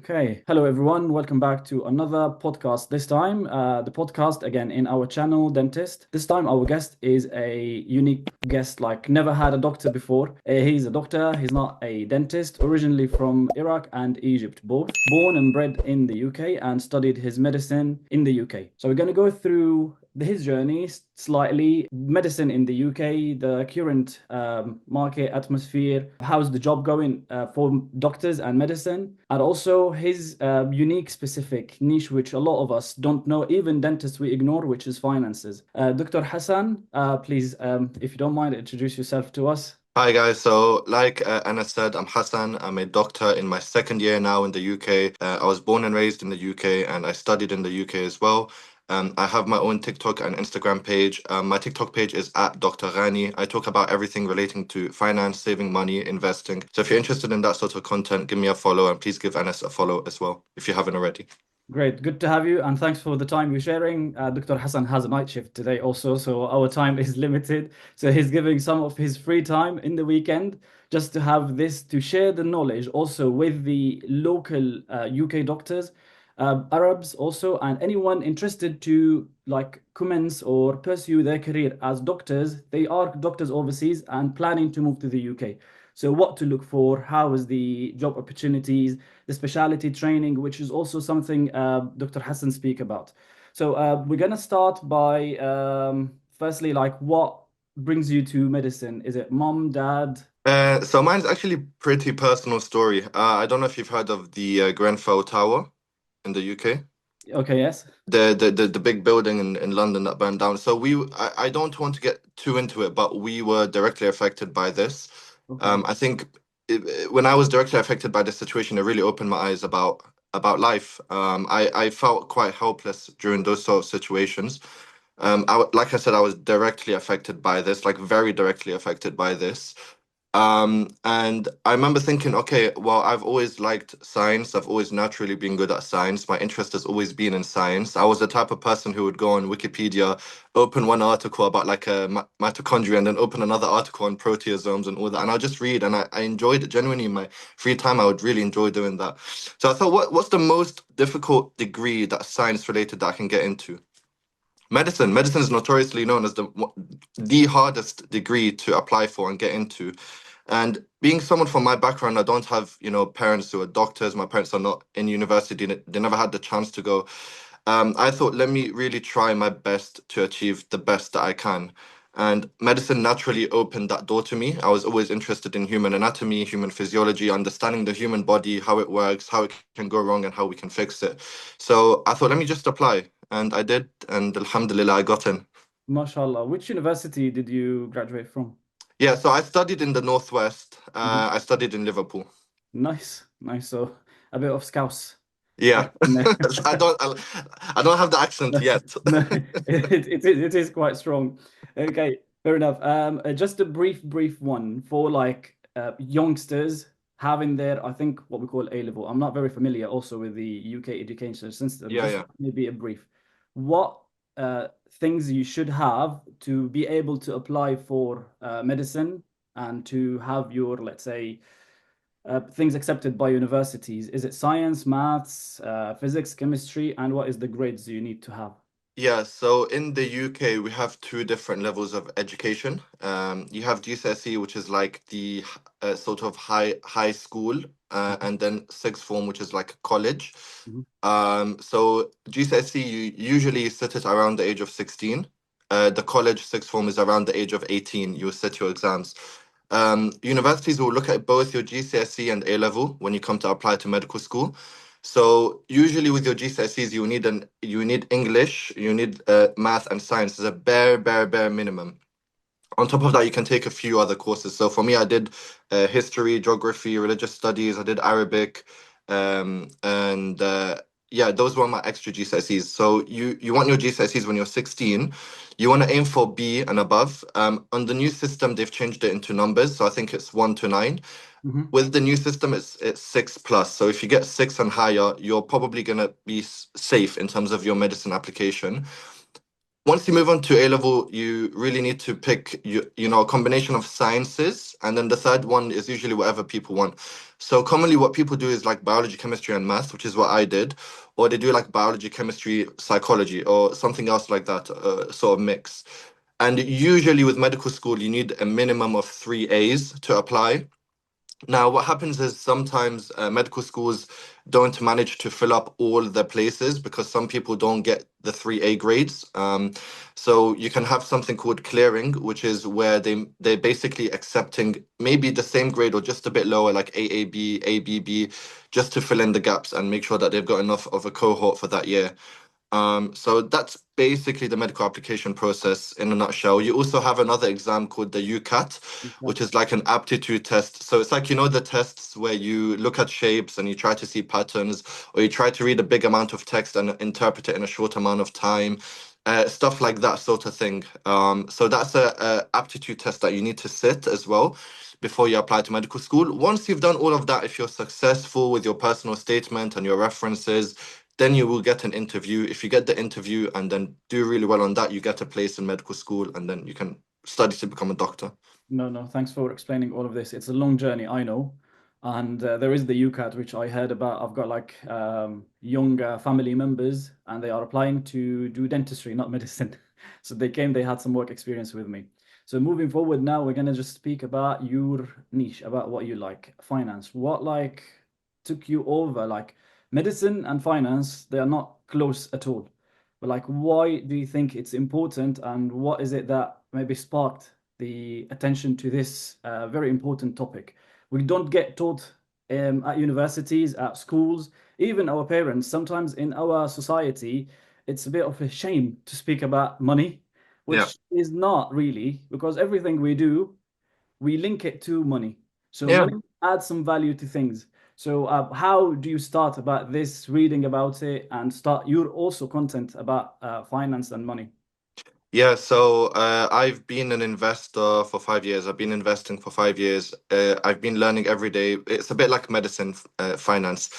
Okay, hello everyone. Welcome back to another podcast. This time, the podcast again in our channel, Dentist. This time, our guest is a unique guest, like never had a doctor before. He's a doctor, he's not a dentist, originally from Iraq and Egypt, both. Born and bred in the UK and studied his medicine in the UK. So, we're going to go through his journey slightly, medicine in the UK, the current market atmosphere, how's the job going for doctors and medicine, and also his unique specific niche, which a lot of us don't know, even dentists we ignore, which is finances. Dr. Hassan, please, if you don't mind, introduce yourself to us. Hi guys, so like Anna said, I'm Hassan. I'm a doctor in my second year now in the UK. I was born and raised in the UK and I studied in the UK as well. I have my own TikTok and Instagram page. My TikTok page is at Dr. Rani. I talk about everything relating to finance, saving money, investing. So if you're interested in that sort of content, give me a follow and please give Anas a follow as well if you haven't already. Great, good to have you, and thanks for the time you're sharing. Dr. Hassan has a night shift today also, so our time is limited. So he's giving some of his free time in the weekend just to have this to share the knowledge also with the local UK doctors, Arabs also, and anyone interested to like commence or pursue their career as doctors. They are doctors overseas and planning to move to the UK. So what to look for, how is the job opportunities, the specialty training, which is also something Dr. Hassan speak about. So we're gonna start by firstly, like what brings you to medicine? Is it mom, dad? So mine's actually pretty personal story. I don't know if you've heard of the Grenfell Tower in the UK. Okay, yes. The big building in London that burned down. So I don't want to get too into it, but we were directly affected by this. Okay. I think when I was directly affected by this situation, it really opened my eyes about life. I felt quite helpless during those sort of situations. Like I said, I was directly affected by this, like very directly affected by this. And I remember thinking, okay, well, I've always liked science. I've always naturally been good at science. My interest has always been in science. I was the type of person who would go on Wikipedia, open one article about like a mitochondria, and then open another article on proteasomes and all that. And I'll just read, and I enjoyed it genuinely in my free time. I would really enjoy doing that. So I thought, what's the most difficult degree that's science related that I can get into? Medicine. Medicine is notoriously known as the hardest degree to apply for and get into. And being someone from my background, I don't have, parents who are doctors. My parents are not in university. They never had the chance to go. I thought, let me really try my best to achieve the best that I can. And medicine naturally opened that door to me. I was always interested in human anatomy, human physiology, understanding the human body, how it works, how it can go wrong, and how we can fix it. So I thought, let me just apply. And I did. And Alhamdulillah, I got in. MashaAllah. Which university did you graduate from? Yeah, so I studied in the Northwest. Mhm. I studied in Liverpool. Nice, nice. So a bit of Scouse. Yeah, Accent there. I don't have the accent No, yet. no, it is quite strong. Okay, fair enough. Just a brief one for like youngsters having their, I think what we call A level. I'm not very familiar also with the UK education system. Yeah, Just yeah. maybe a brief. What things you should have to be able to apply for medicine and to have your, let's say, things accepted by universities? Is it science, maths, physics, chemistry, and what is the grades you need to have? Yeah, so in the UK, we have two different levels of education. You have GCSE, which is like the sort of high school, and then sixth form, which is like college. Mhm. So GCSE, you usually sit it around the age of 16. The college sixth form is around the age of 18. You sit your exams. Universities will look at both your GCSE and A level when you come to apply to medical school. So usually with your GCSEs, you need English, you need math and science as a bare minimum. On top of that, you can take a few other courses. So for me, I did history, geography, religious studies. I did Arabic, and yeah, those were my extra GCSEs. So you want your GCSEs when you're 16. You want to aim for B and above. On the new system, they've changed it into numbers. So I think it's 1 to 9. Mhm. With the new system, it's 6 plus. So if you get 6 and higher, you're probably gonna be safe in terms of your medicine application. once you move on to A level, you really need to pick a combination of sciences, and then the third one is usually whatever people want. So commonly, what people do is like biology, chemistry, and math, which is what I did, or they do like biology, chemistry, psychology, or something else like that, sort of mix. And usually with medical school, you need a minimum of 3 A's to apply. Now, what happens is sometimes medical schools don't manage to fill up all the places because some people don't get the 3A grades. So you can have something called clearing, which is where they're basically accepting maybe the same grade or just a bit lower, like AAB, ABB, just to fill in the gaps and make sure that they've got enough of a cohort for that year. So that's basically the medical application process in a nutshell. You also have another exam called the UCAT, which is like an aptitude test. So it's like, the tests where you look at shapes and you try to see patterns, or you try to read a big amount of text and interpret it in a short amount of time. Stuff like that sort of thing. So that's a aptitude test that you need to sit as well before you apply to medical school. Once you've done all of that, if you're successful with your personal statement and your references, then you will get an interview. If you get the interview and then do really well on that, you get a place in medical school and then you can study to become a doctor. No, no, thanks for explaining all of this. It's a long journey, I know. And there is the UCAT, which I heard about. I've got like young family members, and they are applying to do dentistry, not medicine. So they had some work experience with me. So moving forward now, we're gonna just speak about your niche, about what you like, finance. What like took you over? Like medicine and finance, they are not close at all. But like, why do you think it's important, and what is it that maybe sparked the attention to this very important topic? We don't get taught at universities, at schools, even our parents. Sometimes in our society, it's a bit of a shame to speak about money, Yeah. which is not really, because everything we do, we link it to money. So Yeah. money adds some value to things. So how do you start about this, reading about it, and start your also content about finance and money? Yeah, so I've been an investor for 5 years. I've been investing for 5 years. I've been learning every day. It's a bit like medicine, finance,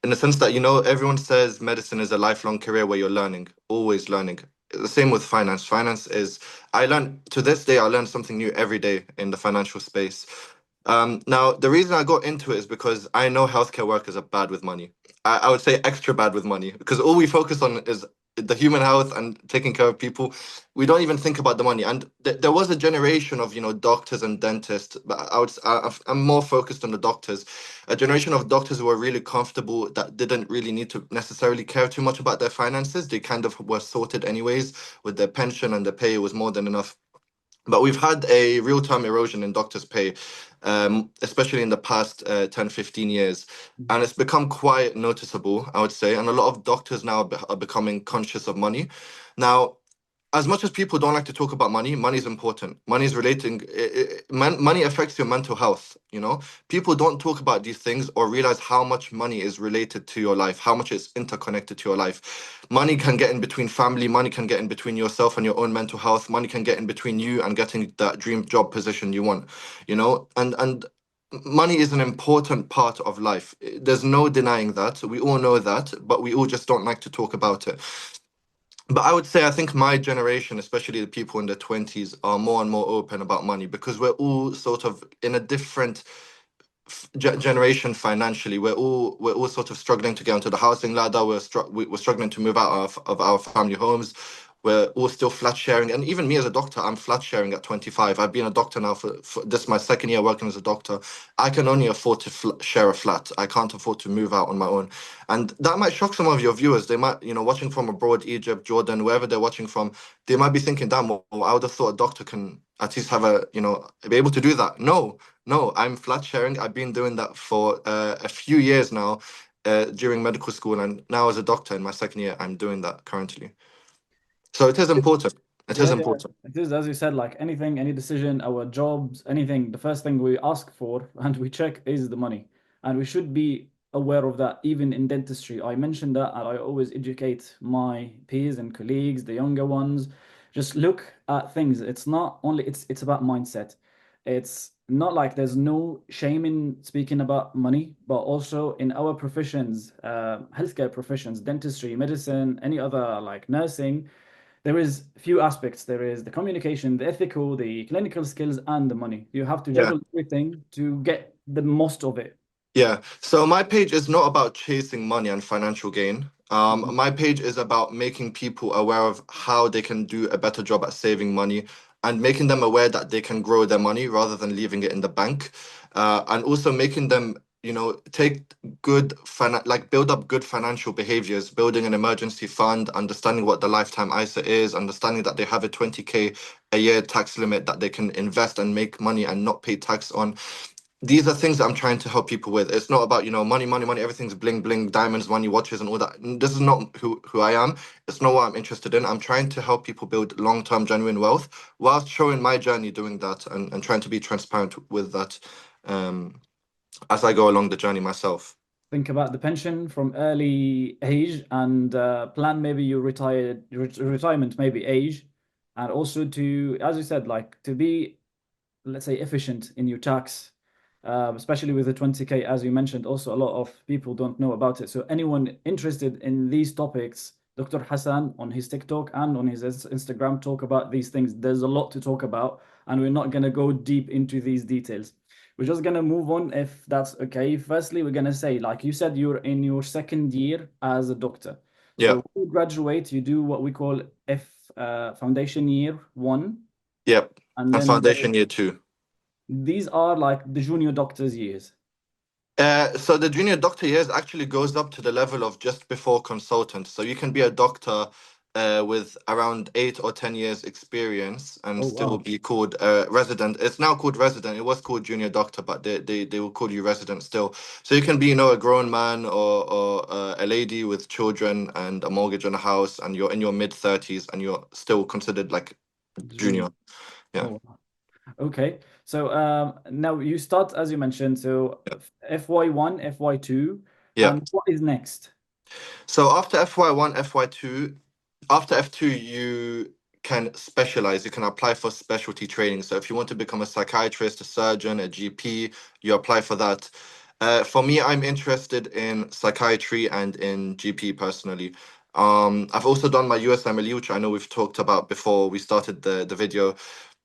in the sense that, everyone says medicine is a lifelong career where you're learning, always learning. The same with finance. Finance is, to this day, I learn something new every day in the financial space. Now, the reason I got into it is because I know healthcare workers are bad with money. I would say extra bad with money because all we focus on is the human health and taking care of people. We don't even think about the money. And there was a generation of, doctors and dentists, but I'm more focused on the doctors. A generation of doctors who were really comfortable that didn't really need to necessarily care too much about their finances. They kind of were sorted anyways with their pension and their pay was more than enough. But we've had a real-time erosion in doctors' pay, especially in the past 10, 15 years. And it's become quite noticeable, I would say. And a lot of doctors now are becoming conscious of money. Now, as much as people don't like to talk about money, money is important. Money is relating. Money affects your mental health. People don't talk about these things or realize how much money is related to your life, how much it's interconnected to your life. Money can get in between family. Money can get in between yourself and your own mental health. Money can get in between you and getting that dream job position you want. And money is an important part of life. There's no denying that. We all know that, but we all just don't like to talk about it. But I would say I think my generation, especially the people in their 20s, are more and more open about money because we're all sort of in a different generation financially. We're all sort of struggling to get onto the housing ladder. We're struggling to move out of our family homes. We're all still flat sharing, and even me as a doctor, I'm flat sharing at 25. I've been a doctor now for this my second year working as a doctor. I can only afford to share a flat. I can't afford to move out on my own, and that might shock some of your viewers. They might, watching from abroad, Egypt, Jordan, wherever they're watching from, they might be thinking, "Damn, well, I would have thought a doctor can at least have be able to do that." No, no, I'm flat sharing. I've been doing that for a few years now, during medical school, and now as a doctor in my second year, I'm doing that currently. So it is important. It is Yeah, yeah. important. It is, as you said, like anything, any decision, our jobs, anything, the first thing we ask for and we check is the money. And we should be aware of that even in dentistry. I mentioned that and I always educate my peers and colleagues, the younger ones. Just look at things. It's not only it's about mindset. It's not like there's no shame in speaking about money, but also in our professions, healthcare professions, dentistry, medicine, any other like nursing, there is few aspects. There is the communication, the ethical, the clinical skills, and the money. You have to Yeah. juggle everything to get the most of it. Yeah. So my page is not about chasing money and financial gain. Mhm. My page is about making people aware of how they can do a better job at saving money and making them aware that they can grow their money rather than leaving it in the bank. And also making them, take like build up good financial behaviors, building an emergency fund, understanding what the lifetime ISA is, understanding that they have a 20K a year tax limit that they can invest and make money and not pay tax on. These are things that I'm trying to help people with. It's not about, money, money, money, everything's bling, bling, diamonds, money, watches, and all that. This is not who I am. It's not what I'm interested in. I'm trying to help people build long-term, genuine wealth whilst showing my journey doing that and trying to be transparent with that um, as I go along the journey myself. Think about the pension from early age and plan maybe your retirement maybe age, and also to, as you said, like to be, let's say, efficient in your tax, especially with the 20K, as you mentioned. Also, a lot of people don't know about it. So anyone interested in these topics, Dr. Hassan on his TikTok and on his Instagram talk about these things. There's a lot to talk about, and we're not going to go deep into these details. We're just going to move on if that's okay. Firstly, we're going to say, like you said, you're in your second year as a doctor. Yeah, So when you graduate, you do what we call foundation year one, yep. and And then foundation year two. these are like the junior doctor's years. So the junior doctor years actually goes up to the level of just before consultant. So you can be a doctor with around 8 or 10 years experience and Oh, still wow. be called resident. It's now called resident. It was called junior doctor, but they will call you resident still. So you can be, a grown man or a lady with children and a mortgage on a house, and you're in your mid 30s and you're still considered like Junior. junior. Yeah. Oh, wow. Okay. So now you start, as you mentioned, so FY1, FY2, Yeah. and what is next? So after FY1, FY2, after F2, you can specialize. You can apply for specialty training. So if you want to become a psychiatrist, a surgeon, a GP, you apply for that. For me, I'm interested in psychiatry and in GP personally. I've also done my USMLE, which I know we've talked about before we started the video.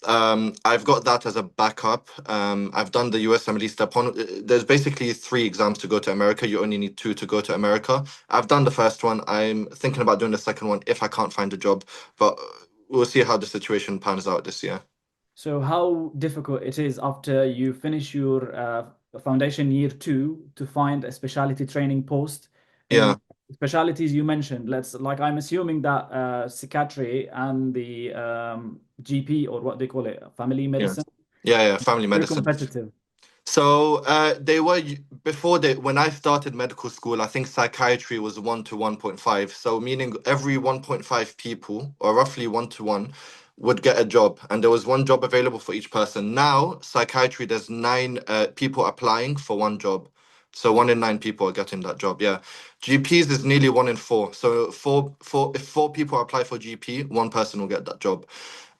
I've got that as a backup. I've done the USMLE step one. There's basically 3 exams to go to America. You only need 2 to go to America. I've done the first one. I'm thinking about doing the second one if I can't find a job, but we'll see how the situation pans out this year. So how difficult it is after you finish your foundation year two to find a specialty training post Yeah, in specialties you mentioned. Let's like I'm assuming that psychiatry and the GP, or what they call it, family yeah, medicine, yeah. Family very medicine. competitive. So they were before they when I started medical school, I think psychiatry was 1 to 1.5. So meaning every 1.5 people, or roughly 1 to 1, would get a job, and there was one job available for each person. Now psychiatry, there's 9 people applying for one job, so 1 in 9 people are getting that job. Yeah, GPs is nearly 1 in 4. So if 4 people apply for GP, one person will get that job,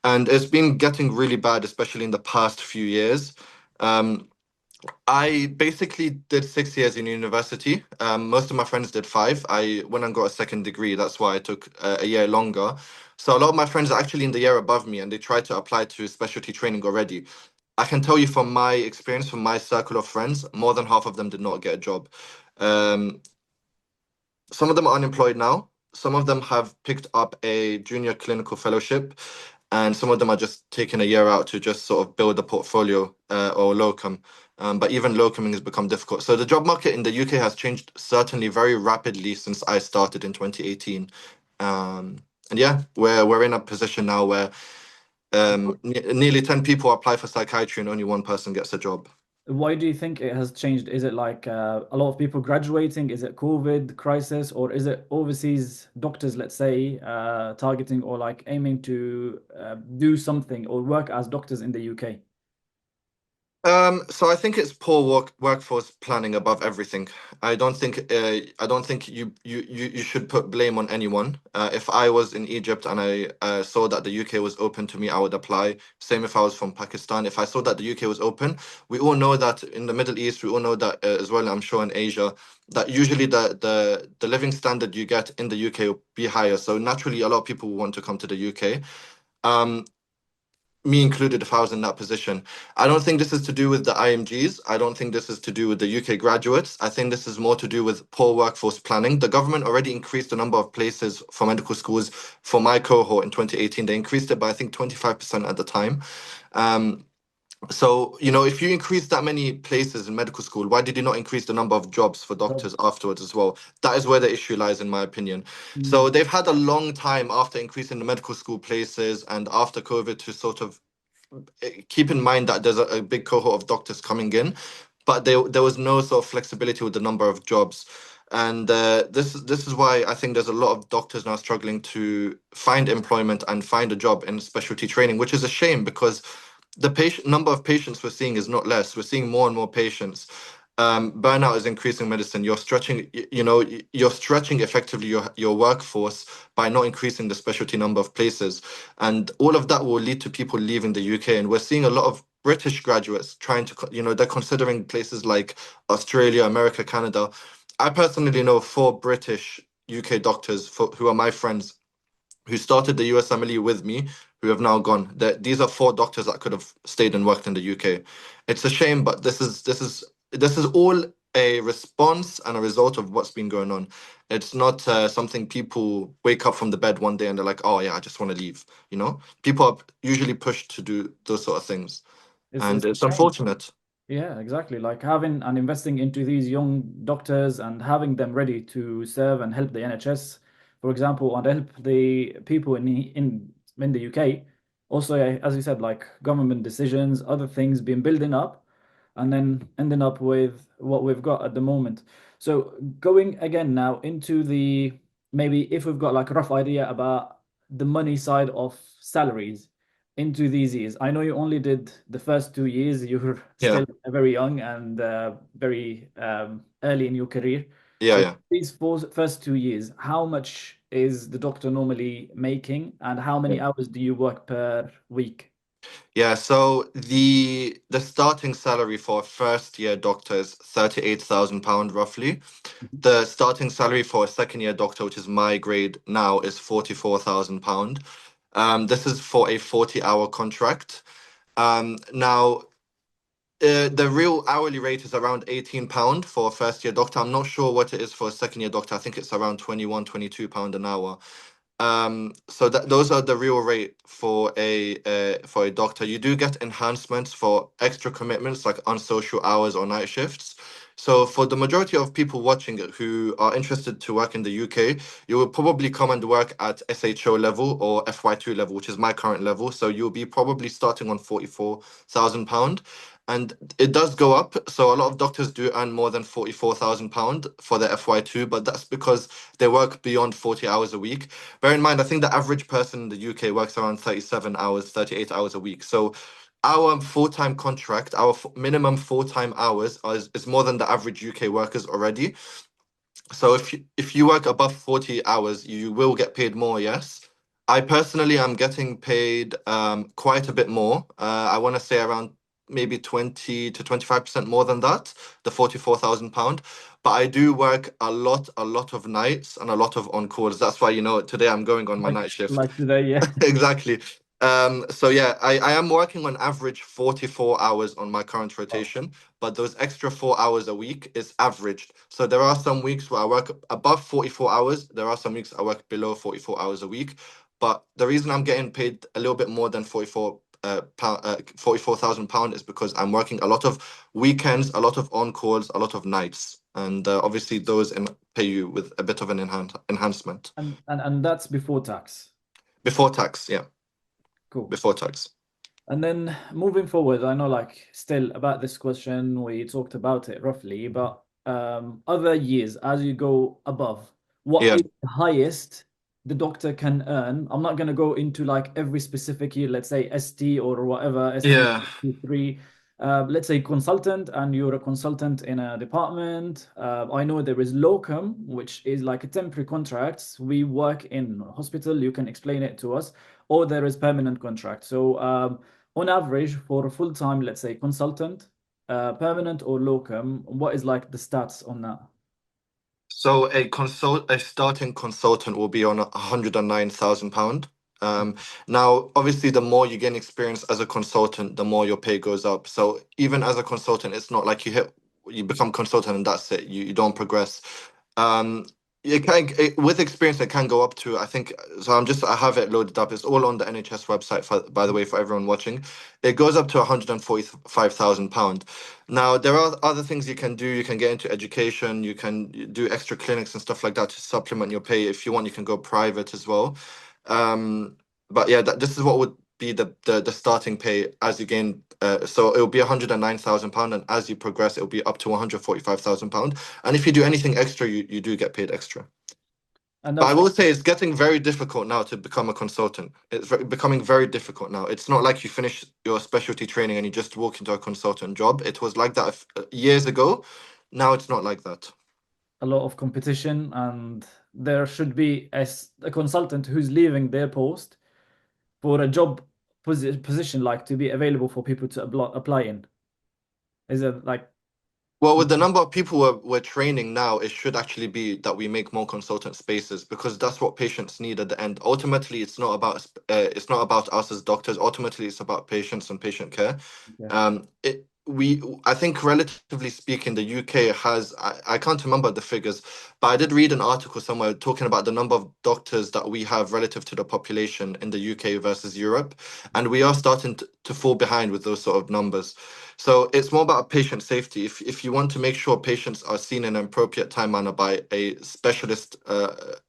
and it's been getting really bad, especially in the past few years. Um, I basically did 6 years in university. Most of my friends did 5. I went and got a second degree. That's why I took a year longer. So a lot of my friends are actually in the year above me, and they try to apply to specialty training already. I can tell you from my experience, from my circle of friends, more than half of them did not get a job. Um, some of them are unemployed now. Some of them have picked up a junior clinical fellowship, and some of them are just taking a year out to just sort of build a portfolio or locum. But even locuming has become difficult. So the job market in the UK has changed certainly very rapidly since I started in 2018. And yeah, we're in a position now where nearly 10 people apply for psychiatry and only one person gets a job. Why do you think it has changed? Is it like a lot of people graduating? Is it COVID crisis, or is it overseas doctors, let's say, targeting or like aiming to do something or work as doctors in the UK? So I think it's poor workforce planning above everything. I don't think you should put blame on anyone. If I was in Egypt and I saw that the UK was open to me, I would apply. Same if I was from Pakistan. If I saw that the UK was open, we all know that in the Middle East, we all know that as well. I'm sure in Asia, that usually the living standard you get in the UK will be higher. So naturally, a lot of people will want to come to the UK. Um, Me included if I was in that position. I don't think this is to do with the IMGs. I don't think this is to do with the UK graduates. I think this is more to do with poor workforce planning. The government already increased the number of places for medical schools for my cohort in 2018. They increased it by, I think, 25% at the time. Um, so, if you increase that many places in medical school, why did you not increase the number of jobs for doctors afterwards as well? That is where the issue lies, in my opinion. So Mm. they've had a long time after increasing the medical school places and after COVID to sort of keep in mind that there's a big cohort of doctors coming in, but there was no sort of flexibility with the number of jobs. And this is why I think there's a lot of doctors now struggling to find employment and find a job in specialty training, which is a shame because the patient number of patients we're seeing is not less. We're seeing more and more patients. Burnout is increasing medicine. You're stretching, you're stretching effectively your workforce by not increasing the specialty number of places, and all of that will lead to people leaving the UK. And we're seeing a lot of British graduates trying to, they're considering places like Australia, America, Canada. I personally know 4 British UK doctors who are my friends who started the USMLE with me, who have now gone. These are 4 doctors that could have stayed and worked in the UK. It's a shame, but this is all a response and a result of what's been going on. It's not something people wake up from the bed one day and they're like, "Oh yeah, I just want to leave." People are usually pushed to do those sort of things, It's and a it's shame. unfortunate. Yeah, exactly. Like having and investing into these young doctors and having them ready to serve and help the NHS, for example, and help the people in the UK. Also, as you said, like government decisions, other things been building up, and then ending up with what we've got at the moment. So going again now into the maybe if we've got like a rough idea about the money side of salaries into these years. I know you only did the first 2 years. You're Yeah, still very young and very early in your career. yeah, So yeah. these first 2 years, how much is the doctor normally making, and how many hours do you work per week? Yeah, so the starting salary for a first year doctor is £38,000 roughly. Mhm. The starting salary for a second year doctor, which is my grade now, is £44,000. This is for a 40-hour contract. Now, the real hourly rate is around £18 for a first year doctor. I'm not sure what it is for a second year doctor. I think it's around 21, £22 an hour. So those are the real rate for a doctor. You do get enhancements for extra commitments like unsocial hours or night shifts. So for the majority of people watching it who are interested to work in the UK, you will probably come and work at SHO level or FY2 level, which is my current level. So you'll be probably starting on £44,000. And it does go up. So a lot of doctors do earn more than £44,000 for their FY2, but that's because they work beyond 40 hours a week. Bear in mind, I think the average person in the UK works around 37 hours, 38 hours a week. So our full-time contract, our minimum full-time hours is more than the average UK workers already. So if you work above 40 hours, you will get paid more, yes. I personally am getting paid quite a bit more. I want to say around maybe 20 to 25% more than that, the £44,000. But I do work a lot of nights and a lot of on calls. That's why, today I'm going on my night shift. Like today, yeah. Exactly. So yeah, I am working on average 44 hours on my current Wow. rotation, but those extra 4 hours a week is averaged. So there are some weeks where I work above 44 hours. There are some weeks I work below 44 hours a week. But the reason I'm getting paid a little bit more than 44,000 pound is because I'm working a lot of weekends, a lot of on calls, a lot of nights, and obviously those pay you with a bit of an enhancement And that's before tax. before tax. Yeah, Cool. before tax. And then moving forward, I know like still about this question, we talked about it roughly, but other years as you go above, what Yeah. is the highest the doctor can earn? I'm not going to go into like every specific year, let's say ST or whatever, ST Yeah. ST3. let's say consultant, and you're a consultant in a department. I know there is locum, which is like a temporary contracts. We work in hospital. You can explain it to us, or there is permanent contract. So on average, for a full time, let's say consultant, permanent or locum, what is like the stats on that? So a starting consultant will be on £109,000. Now, obviously, the more you gain experience as a consultant, the more your pay goes up. So even as a consultant, it's not like you become consultant and that's it. You don't progress. Um, with experience, it can go up to, I think, so I have it loaded up. It's all on the NHS website, by the way, for everyone watching. It goes up to £145,000. Now, there are other things you can do. You can get into education, you can do extra clinics and stuff like that to supplement your pay. If you want, you can go private as well. Um, but yeah, this is what would be the starting pay as you gain. So it'll be £109,000, and as you progress, it'll be up to £145,000. And if you do anything extra, you do get paid extra. And But I that's will say it's getting very difficult now to become a consultant. It's becoming very difficult now. It's not like you finish your specialty training and you just walk into a consultant job. It was like that years ago. Now it's not like that. a lot of competition, and there should be a consultant who's leaving their post for a job position, like to be available for people to apply in. Is it like, Well, with the number of people we're training now, it should actually be that we make more consultant spaces because that's what patients need at the end. Ultimately, it's not about us as doctors. Ultimately, it's about patients and patient care. yeah, I think relatively speaking, the UK has, I can't remember the figures, but I did read an article somewhere talking about the number of doctors that we have relative to the population in the UK versus Europe, and we are starting to fall behind with those sort of numbers. So it's more about patient safety. If you want to make sure patients are seen in an appropriate time manner by a specialist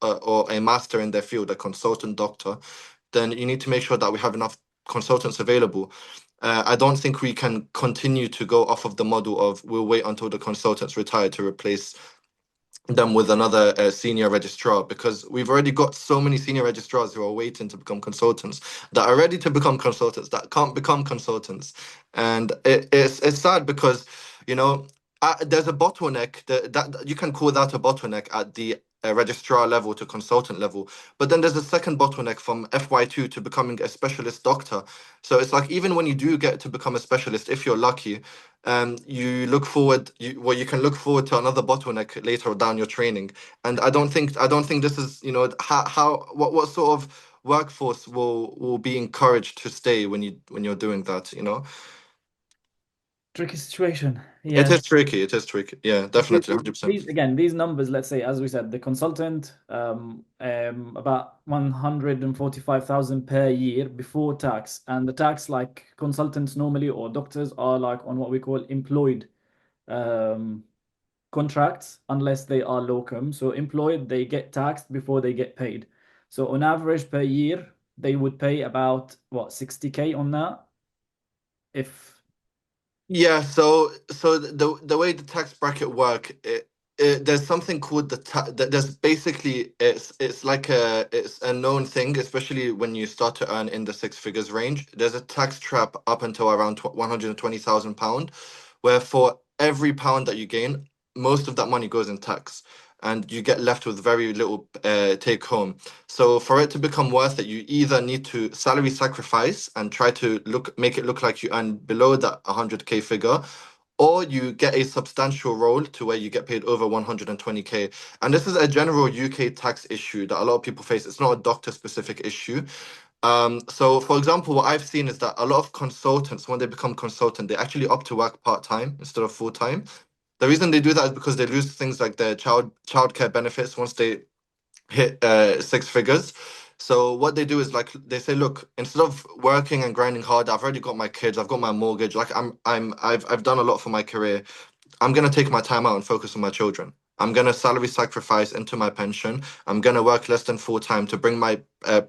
or a master in their field, a consultant doctor, then you need to make sure that we have enough consultants available. I don't think we can continue to go off of the model of we'll wait until the consultants retire to replace them with another senior registrar because we've already got so many senior registrars who are waiting to become consultants that are ready to become consultants that can't become consultants, and it's sad because you know there's a bottleneck that you can call that a bottleneck at the registrar level to consultant level, but then there's a second bottleneck from FY2 to becoming a specialist doctor. So it's like even when you do get to become a specialist, if you're lucky, you can look forward to another bottleneck later down your training. And I don't think this is, what sort of workforce will be encouraged to stay when you're doing that, tricky situation. it Yeah. is tricky, it is tricky, yeah, definitely 100%. These numbers, let's say, as we said, the consultant, about 145,000 per year before tax, and the tax, like consultants normally or doctors are like on what we call employed um, contracts, unless they are locum. So employed, they get taxed before they get paid. So on average per year, they would pay about what, 60K on that, if Yeah, so the way the tax bracket work, there's something called there's basically it's a known thing, especially when you start to earn in the six figures range. There's a tax trap up until around £120,000, where for every pound that you gain, most of that money goes in tax, and you get left with very little take home. So for it to become worth it, you either need to salary sacrifice and try to make it look like you earn below that 100K figure, or you get a substantial role to where you get paid over 120K. And this is a general UK tax issue that a lot of people face. It's not a doctor specific issue. So for example, what I've seen is that a lot of consultants, when they become consultant, they actually opt to work part-time instead of full-time. The reason they do that is because they lose things like their childcare benefits once they hit six figures. So what they do is like they say, look, instead of working and grinding hard, I've already got my kids, I've got my mortgage, like I've done a lot for my career. I'm gonna take my time out and focus on my children. I'm gonna salary sacrifice into my pension. I'm gonna work less than full time to bring my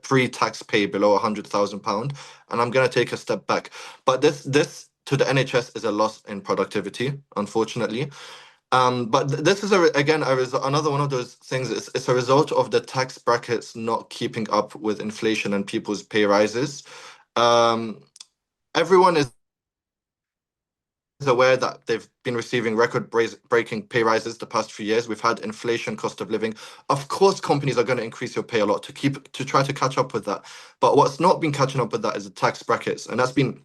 pre-tax pay below £100,000, and I'm gonna take a step back. But this to the NHS is a loss in productivity, unfortunately. But this is again another one of those things. It's a result of the tax brackets not keeping up with inflation and people's pay rises. Um, everyone is aware that they've been receiving record-breaking pay rises the past few years. We've had inflation, cost of living. Of course, companies are going to increase your pay a lot to try to catch up with that. But what's not been catching up with that is the tax brackets, and that's been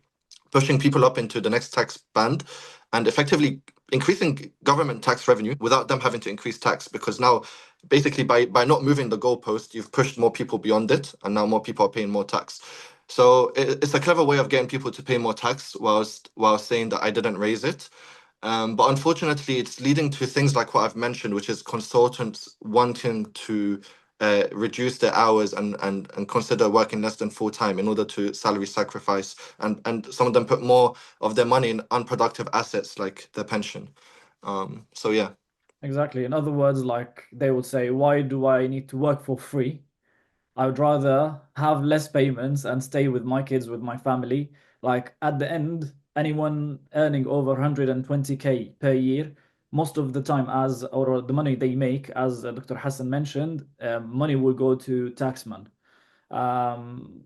pushing people up into the next tax band and effectively increasing government tax revenue without them having to increase tax, because now basically by not moving the goalpost, you've pushed more people beyond it, and now more people are paying more tax. So it's a clever way of getting people to pay more tax whilst saying that I didn't raise it. But unfortunately, it's leading to things like what I've mentioned, which is consultants wanting to reduce their hours and consider working less than full time in order to salary sacrifice, and some of them put more of their money in unproductive assets like their pension. So yeah. Exactly. In other words, like they would say, why do I need to work for free? I would rather have less payments and stay with my kids, with my family. Like at the end, anyone earning over 120K per year, most of the time, as or the money they make, as Dr. Hassan mentioned, money will go to taxman.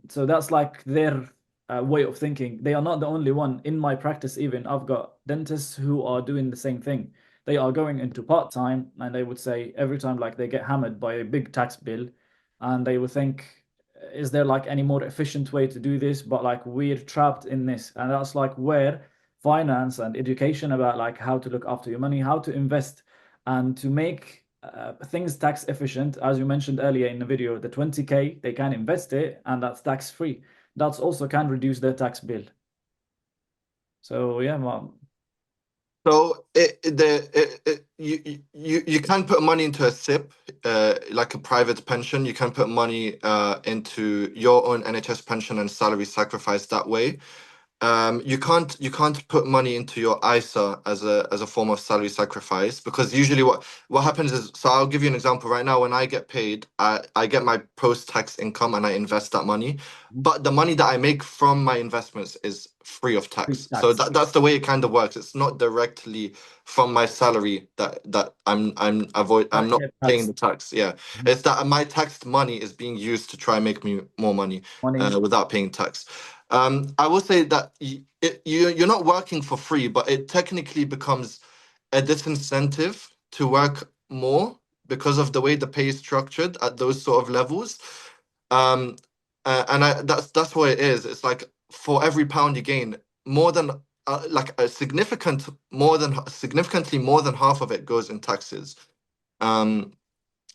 So that's like their way of thinking. They are not the only one. In my practice, even I've got dentists who are doing the same thing. They are going into part-time, and they would say every time like they get hammered by a big tax bill, and they would think, is there like any more efficient way to do this? But like we're trapped in this, and that's like where finance and education about like how to look after your money, how to invest, and to make things tax efficient, as you mentioned earlier in the video, the 20K, they can invest it and that's tax free. That's also can reduce their tax bill. So yeah, mom. So you can put money into a SIP, like a private pension. You can put money into your own NHS pension and salary sacrifice that way. You can't put money into your ISA as a form of salary sacrifice, because usually what happens is, so I'll give you an example right now. When I get paid, I get my post-tax income and I invest that money, but the money that I make from my investments is free of Free tax. So tax. that's the way it kind of works. It's not directly from my salary that I'm That not get paying taxed. the tax. Yeah, it's that my taxed money is being used to try and make me more money Money. without paying tax. I will say that you're not working for free, but it technically becomes a disincentive to work more because of the way the pay is structured at those sort of levels. Um, that's what it is. It's like for every pound you gain, more than like a significantly more than half of it goes in taxes. Um,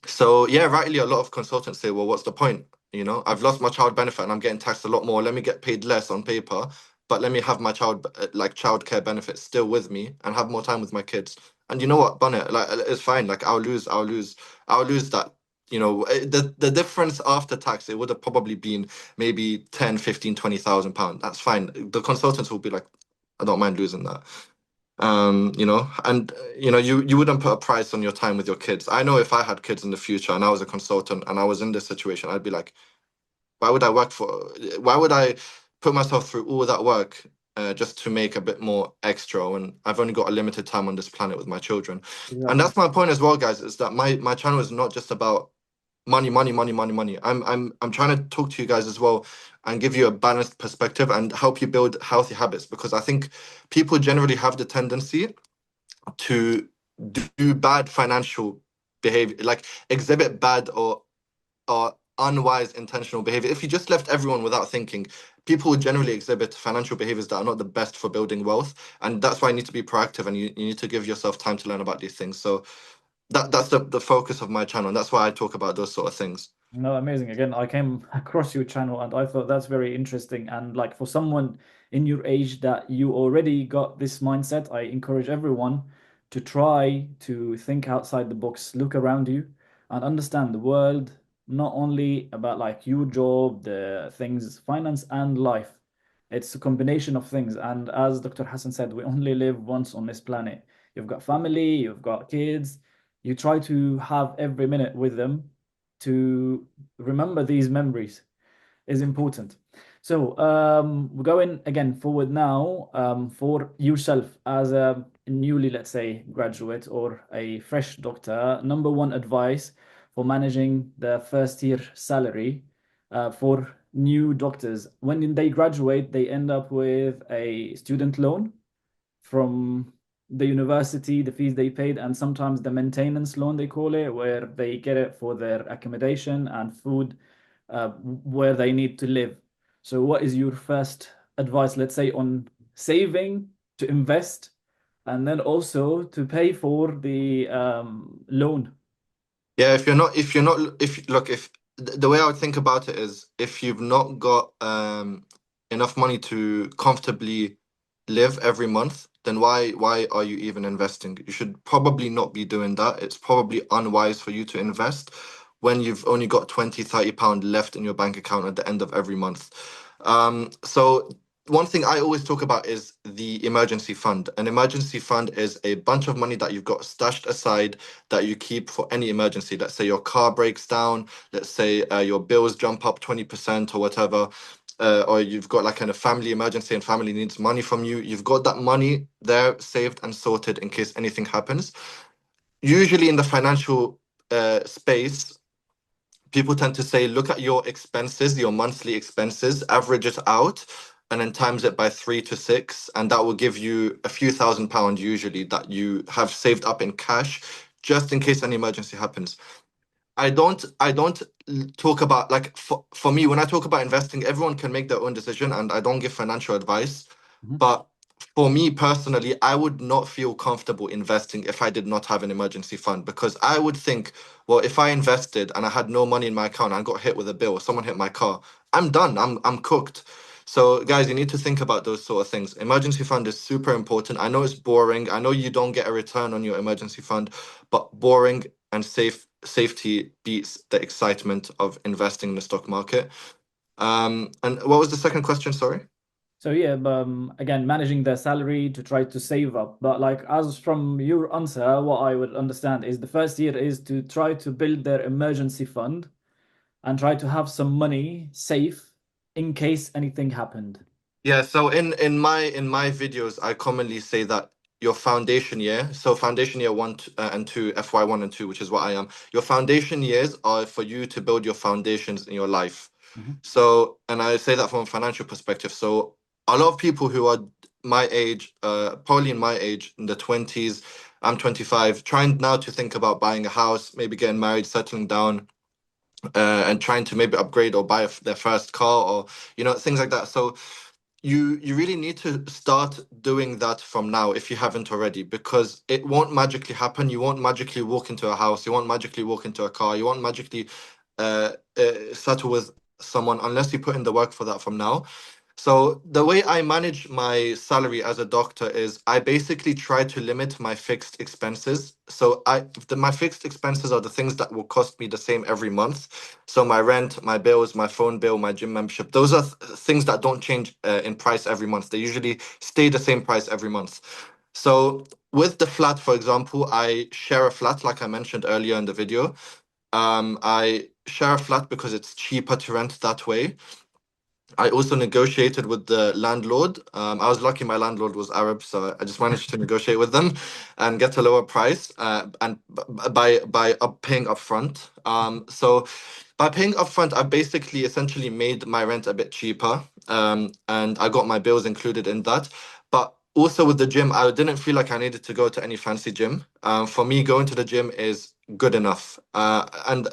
so yeah, rightly, a lot of consultants say, "Well, what's the point? I've lost my child benefit and I'm getting taxed a lot more. Let me get paid less on paper, but let me have my childcare benefits still with me and have more time with my kids." And you know what, Bonnet, like it's fine. Like I'll lose that. The difference after tax, it would have probably been maybe 10, 15, 20,000 pounds. That's fine. The consultants will be like, I don't mind losing that. And you wouldn't put a price on your time with your kids. I know if I had kids in the future and I was a consultant and I was in this situation, I'd be like, why would I work for why would I put myself through all that work just to make a bit more extra when I've only got a limited time on this planet with my children. And Exactly. that's my point as well, guys, is that my channel is not just about money, money, money, money, money. I'm trying to talk to you guys as well and give you a balanced perspective and help you build healthy habits, because I think people generally have the tendency to do bad financial behavior, like exhibit bad or unwise intentional behavior. If you just left everyone without thinking, people would generally exhibit financial behaviors that are not the best for building wealth. And that's why you need to be proactive, and you need to give yourself time to learn about these things. So that's the focus of my channel, and that's why I talk about those sort of things. No, amazing. Again, I came across your channel and I thought that's very interesting. And like for someone in your age that you already got this mindset, I encourage everyone to try to think outside the box, look around you and understand the world, not only about like your job, the things, finance and life. It's a combination of things. And as Dr. Hassan said, we only live once on this planet. You've got family, you've got kids. You try to have every minute with them to remember these memories is important. So we're going again forward now for yourself as a newly, let's say, graduate or a fresh doctor. Number one advice for managing the first year salary for new doctors. When they graduate, they end up with a student loan from the university, the fees they paid, and sometimes the maintenance loan, they call it, where they get it for their accommodation and food, where they need to live. So what is your first advice, let's say, on saving to invest and then also to pay for the loan? Yeah, if the way I would think about it is if you've not got enough money to comfortably live every month, then why are you even investing? You should probably not be doing that. It's probably unwise for you to invest when you've only got 20, 30 pound left in your bank account at the end of every month. So one thing I always talk about is the emergency fund. An emergency fund is a bunch of money that you've got stashed aside that you keep for any emergency. Let's say your car breaks down, let's say your bills jump up 20% or whatever, or you've got like kind of family emergency and family needs money from you. You've got that money there saved and sorted in case anything happens. Usually in the financial space, people tend to say, look at your expenses, your monthly expenses, average it out, and then times it by 3 to 6, and that will give you a few £1,000 usually that you have saved up in cash just in case an emergency happens. I don't talk about like for me when I talk about investing, everyone can make their own decision and I don't give financial advice. Mhm. But for me personally, I would not feel comfortable investing if I did not have an emergency fund because I would think, well, if I invested and I had no money in my account and I got hit with a bill or someone hit my car, I'm done. I'm cooked. So guys, you need to think about those sort of things. Emergency fund is super important. I know it's boring. I know you don't get a return on your emergency fund, but boring and safety beats the excitement of investing in the stock market. And what was the second question? Sorry. So yeah, but again, managing their salary to try to save up. But like as from your answer, what I would understand is the first year is to try to build their emergency fund and try to have some money safe in case anything happened. Yeah, so in my videos, I commonly say that your foundation year, so foundation year one and two, FY1 and two, which is what I am, your foundation years are for you to build your foundations in your life. Mhm. So, and I say that from a financial perspective. So, a lot of people who are my age, probably in my age, in the 20s, I'm 25, trying now to think about buying a house, maybe getting married, settling down, and trying to maybe upgrade or buy their first car or, things like that. So, you really need to start doing that from now if you haven't already, because it won't magically happen. You won't magically walk into a house. You won't magically walk into a car. You won't magically settle with someone unless you put in the work for that from now. So the way I manage my salary as a doctor is I basically try to limit my fixed expenses. So my fixed expenses are the things that will cost me the same every month. So my rent, my bills, my phone bill, my gym membership, those are things that don't change in price every month. They usually stay the same price every month. So with the flat, for example, I share a flat, like I mentioned earlier in the video. I share a flat because it's cheaper to rent that way. I also negotiated with the landlord. I was lucky my landlord was Arab, so I just managed to negotiate with them and get a lower price and by paying upfront. So by paying upfront, I basically essentially made my rent a bit cheaper, and I got my bills included in that. But also with the gym, I didn't feel like I needed to go to any fancy gym. For me, going to the gym is good enough. And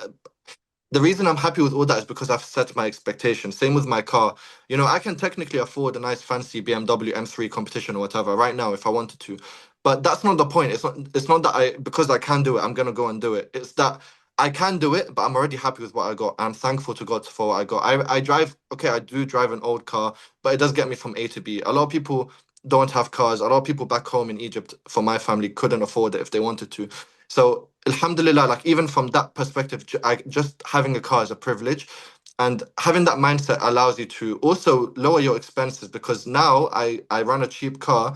the reason I'm happy with all that is because I've set my expectations. Same with my car. I can technically afford a nice fancy BMW M3 competition or whatever right now if I wanted to. But that's not the point. It's not that because I can do it, I'm gonna go and do it. It's that I can do it, but I'm already happy with what I got. I'm thankful to God for what I got. I drive, okay, I do drive an old car, but it does get me from A to B. A lot of people don't have cars. A lot of people back home in Egypt, for my family, couldn't afford it if they wanted to. So, alhamdulillah, like even from that perspective, just having a car is a privilege. And having that mindset allows you to also lower your expenses because now I run a cheap car,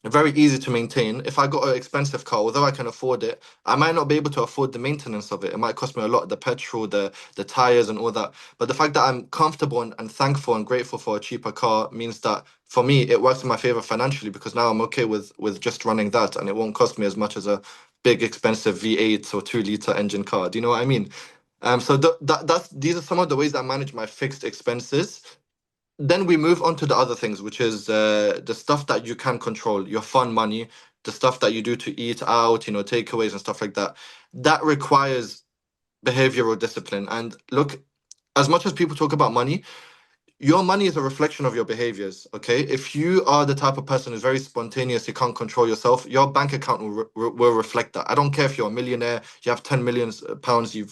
very easy to maintain. If I got an expensive car, although I can afford it, I might not be able to afford the maintenance of it. It might cost me a lot, the petrol, the tires, and all that. But the fact that I'm comfortable and thankful and grateful for a cheaper car means that for me it works in my favor financially because now I'm okay with just running that, and it won't cost me as much as a big expensive V8 or 2 liter engine car. Do you know what I mean? So that's these are some of the ways I manage my fixed expenses. then we move on to the other things, which is the stuff that you can control, your fun money, the stuff that you do to eat out, takeaways and stuff like that. That requires behavioral discipline. And look, as much as people talk about money, your money is a reflection of your behaviors. Okay, if you are the type of person who's very spontaneous, you can't control yourself, your bank account will reflect that. I don't care if you're a millionaire, you have 10 million pounds, you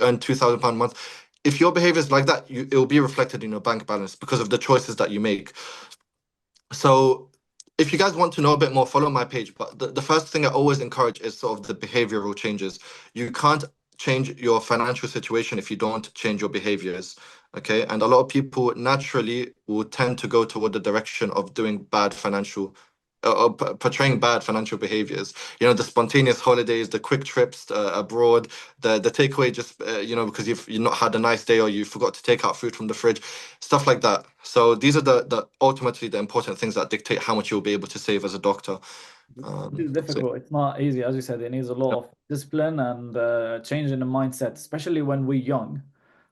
earn £2,000 a month. If your behavior is like that, it will be reflected in your bank balance because of the choices that you make. So if you guys want to know a bit more, follow my page. But the first thing I always encourage is sort of the behavioral changes. You can't change your financial situation if you don't change your behaviors. Okay. And a lot of people naturally will tend to go toward the direction of doing bad financial portraying bad financial behaviors. The spontaneous holidays, the quick trips abroad, the takeaway just because you've not had a nice day or you forgot to take out food from the fridge, stuff like that. So these are the ultimately the important things that dictate how much you'll be able to save as a doctor. It's So difficult. It's not easy. As you said, it needs a lot yeah, of discipline and change in the mindset, especially when we're young.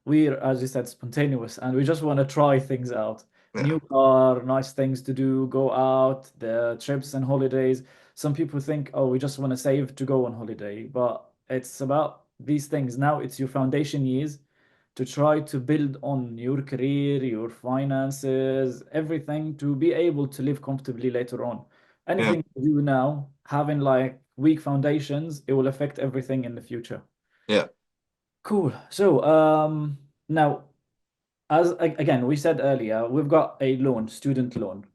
We're, as you said, spontaneous and we just want to try things out. yeah, New car, nice things to do, go out, the trips and holidays. Some people think, oh, we just want to save to go on holiday, but it's about these things. Now it's your foundation years to try to build on your career, your finances, everything to be able to live comfortably later on. yeah, Anything you do now, having like weak foundations, it will affect everything in the future. yeah. Cool. So, now, again, we said earlier, we've got a loan, student loan.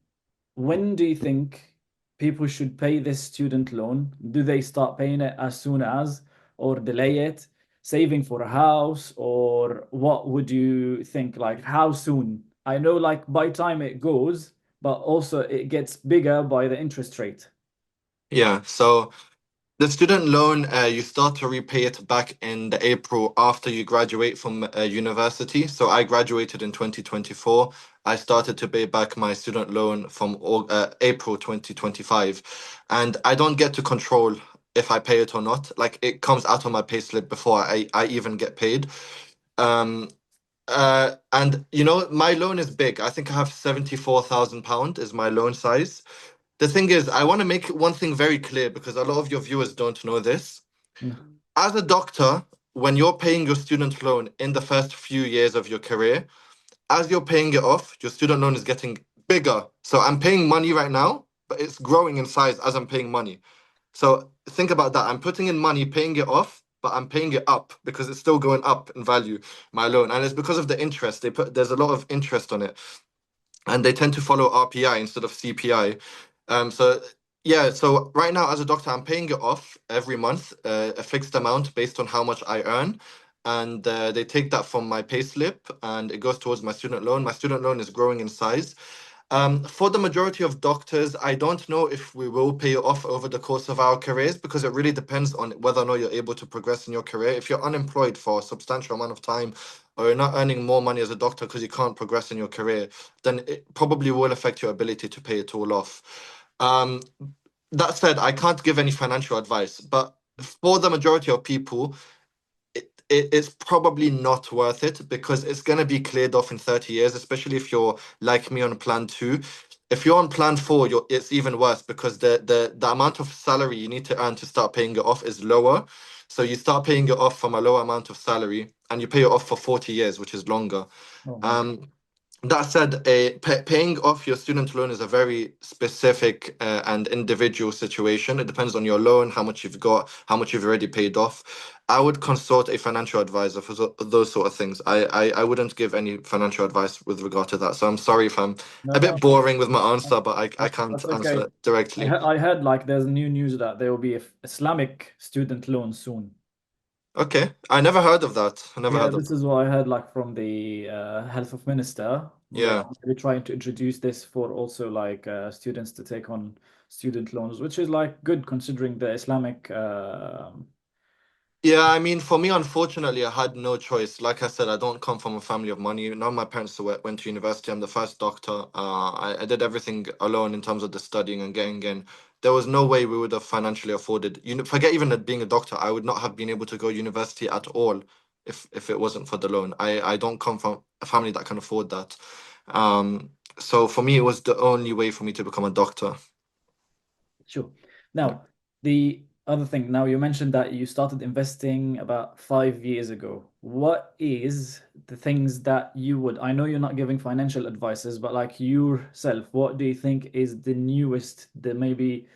When do you think people should pay this student loan? Do they start paying it as soon as, or delay it, saving for a house, or what would you think? Like, how soon? I know, like, by time it goes, but also it gets bigger by the interest rate. Yeah. So the student loan, you start to repay it back in the April after you graduate from university. So I graduated in 2024. I started to pay back my student loan from April 2025. And I don't get to control if I pay it or not. Like it comes out on my payslip before I even get paid. Um, and my loan is big. I think I have £74,000 is my loan size. The thing is, I want to make one thing very clear because a lot of your viewers don't know this. Mm. As a doctor, when you're paying your student loan in the first few years of your career, as you're paying it off, your student loan is getting bigger. So I'm paying money right now, but it's growing in size as I'm paying money. So think about that. I'm putting in money, paying it off, but I'm paying it up because it's still going up in value, my loan. And it's because of the interest. There's a lot of interest on it and they tend to follow RPI instead of CPI. So yeah, so right now as a doctor, I'm paying it off every month, a fixed amount based on how much I earn, and they take that from my payslip, and it goes towards my student loan. My student loan is growing in size. For the majority of doctors, I don't know if we will pay it off over the course of our careers because it really depends on whether or not you're able to progress in your career. If you're unemployed for a substantial amount of time or you're not earning more money as a doctor because you can't progress in your career, then it probably will affect your ability to pay it all off. Um, that said, I can't give any financial advice, but for the majority of people, it's probably not worth it because it's going to be cleared off in 30 years, especially if you're like me on plan two. If you're on plan four, it's even worse because the amount of salary you need to earn to start paying it off is lower. So you start paying it off from a lower amount of salary and you pay it off for 40 years, which is longer. Oh my God. Um, that said, paying off your student loan is a very specific and individual situation. It depends on your loan, how much you've got, how much you've already paid off. I would consult a financial advisor for those sort of things. I wouldn't give any financial advice with regard to that. So I'm sorry if I'm No, a bit no, boring with my answer, but I can't that's answer okay. it directly. I heard like there's new news that there will be a Islamic student loan soon. Okay, I never heard of that. I never Yeah, heard of this that. is what I heard like from the health of minister. They're Yeah. maybe trying to introduce this for also like students to take on student loans, which is like good considering the Islamic. Yeah, I mean, for me, unfortunately, I had no choice. Like I said, I don't come from a family of money. None of my parents went to university. I'm the first doctor. I did everything alone in terms of the studying and getting in. There was no way we would have financially afforded. Forget even that being a doctor, I would not have been able to go university at all if it wasn't for the loan. I don't come from a family that can afford that. So for me, it was the only way for me to become a doctor. Sure. Now, the other thing, now you mentioned that you started investing about 5 years ago. What is the things that you would, I know you're not giving financial advices, but like yourself, what do you think is the newest, the maybe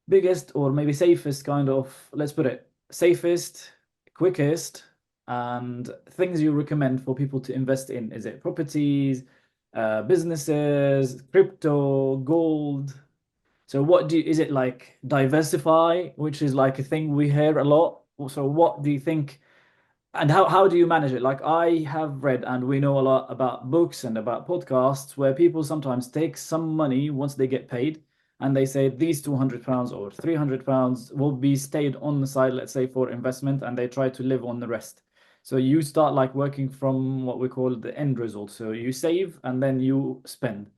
biggest or maybe safest kind of, let's put it, safest, quickest, and things you recommend for people to invest in? Is it properties, businesses, crypto, gold? So what do you, is it like diversify, which is like a thing we hear a lot? So what do you think, and how do you manage it? Like I have read and we know a lot about books and about podcasts where people sometimes take some money once they get paid and they say these £200 or £300 will be stayed on the side, let's say for investment, and they try to live on the rest. So you start like working from what we call the end result. So you save and then you spend.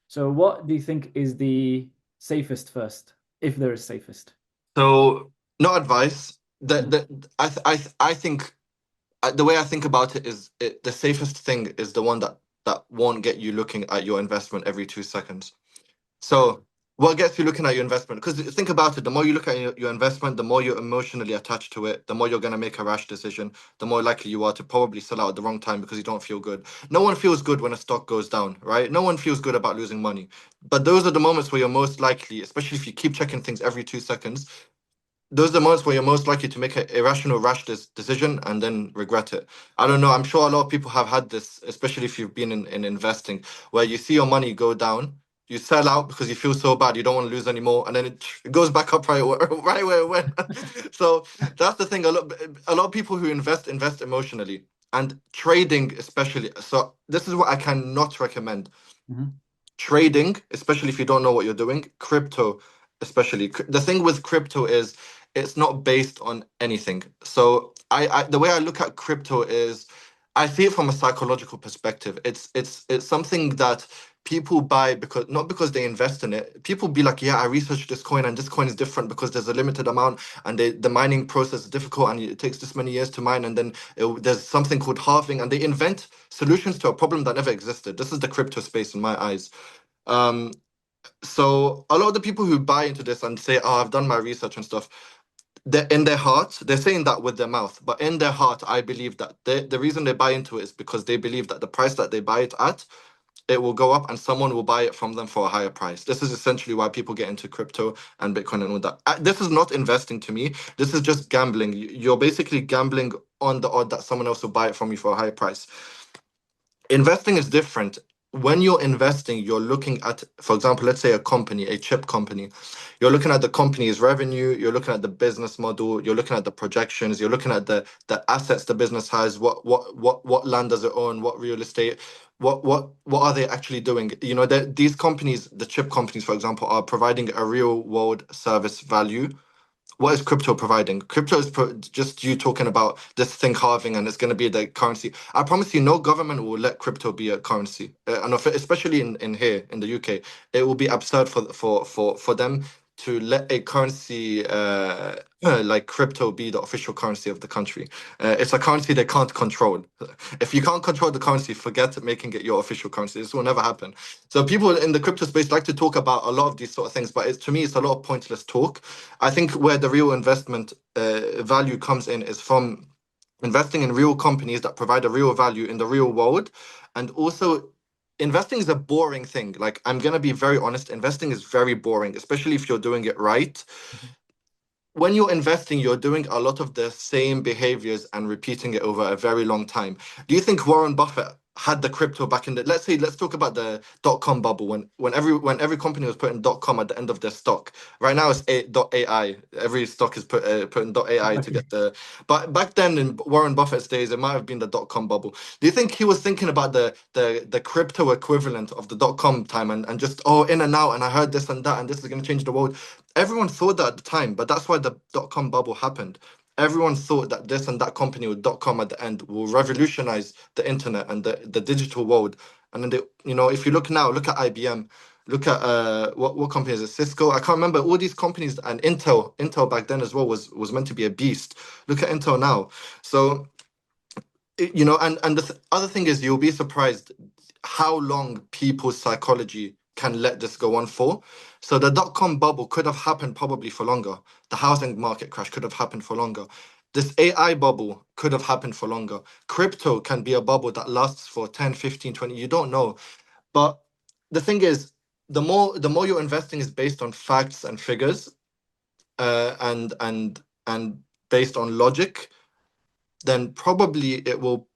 So what do you think is the safest first, if there is safest? So no advice. Mhm. I think the way I think about it is the safest thing is the one that won't get you looking at your investment every 2 seconds. So, what gets you looking at your investment? Because think about it, the more you look at your investment, the more you're emotionally attached to it, the more you're going to make a rash decision, the more likely you are to probably sell out at the wrong time because you don't feel good. No one feels good when a stock goes down, right? No one feels good about losing money. But those are the moments where you're most likely, especially if you keep checking things every 2 seconds, those are the moments where you're most likely to make an irrational, rash decision and then regret it. I don't know. I'm sure a lot of people have had this, especially if you've been in investing, where you see your money go down, you sell out because you feel so bad, you don't want to lose anymore, and then it goes back up right, right where it went. So that's the thing. A lot of people who invest emotionally, and trading especially. So this is what I cannot recommend: Mhm. trading, especially if you don't know what you're doing, crypto, especially. The thing with crypto is it's not based on anything. So the way I look at crypto is I see it from a psychological perspective. It's something that people buy because not because they invest in it. People be like, yeah, I researched this coin and this coin is different because there's a limited amount and the mining process is difficult and it takes this many years to mine and then there's something called halving and they invent solutions to a problem that never existed. This is the crypto space in my eyes. um, so a lot of the people who buy into this and say, "Oh, I've done my research and stuff," they're in their heart, they're saying that with their mouth, but in their heart, I believe that the reason they buy into it is because they believe that the price that they buy it at, it will go up and someone will buy it from them for a higher price. This is essentially why people get into crypto and Bitcoin and all that. This is not investing to me. This is just gambling. You're basically gambling on the odd that someone else will buy it from you for a higher price. Investing is different. When you're investing, you're looking at, for example, let's say a company, a chip company. You're looking at the company's revenue, you're looking at the business model, you're looking at the projections, you're looking at the assets the business has, what land does it own, what real estate, what are they actually doing? You know, these companies, the chip companies, for example, are providing a real world service value. What is crypto providing? Crypto is just you talking about this thing halving and it's going to be the currency. I promise you, no government will let crypto be a currency, and especially in here in the UK, it will be absurd for them to let a currency like crypto be the official currency of the country. It's a currency they can't control. If you can't control the currency, forget making it your official currency. This will never happen. So people in the crypto space like to talk about a lot of these sort of things, but to me, it's a lot of pointless talk. I think where the real investment value comes in is from investing in real companies that provide a real value in the real world. And also, investing is a boring thing. Like, I'm going to be very honest, investing is very boring, especially if you're doing it right. When you're investing, you're doing a lot of the same behaviors and repeating it over a very long time. Do you think Warren Buffett had the crypto back in the, let's talk about the dot-com bubble when every company was putting .com at the end of their stock. Right now it's .ai. Every stock is putting .ai to Okay. get the, but back then in Warren Buffett's days it might have been the dot-com bubble. Do you think he was thinking about the crypto equivalent of the dot-com time and just, oh, in and out, and I heard this and that and this is going to change the world? Everyone thought that at the time, but that's why the dot-com bubble happened. Everyone thought that this and that company with .com at the end will revolutionize the internet and the digital world. And then if you look now, look at IBM, look at what company is it? Cisco. I can't remember all these companies, and Intel. Intel back then as well was meant to be a beast. Look at Intel now. So and the other thing is you'll be surprised. how long people's psychology can let this go on for. So the dot-com bubble could have happened probably for longer. The housing market crash could have happened for longer. This AI bubble could have happened for longer. Crypto can be a bubble that lasts for 10, 15, 20. You don't know. But the thing is, the more you're investing is based on facts and figures, and based on logic, then probably it will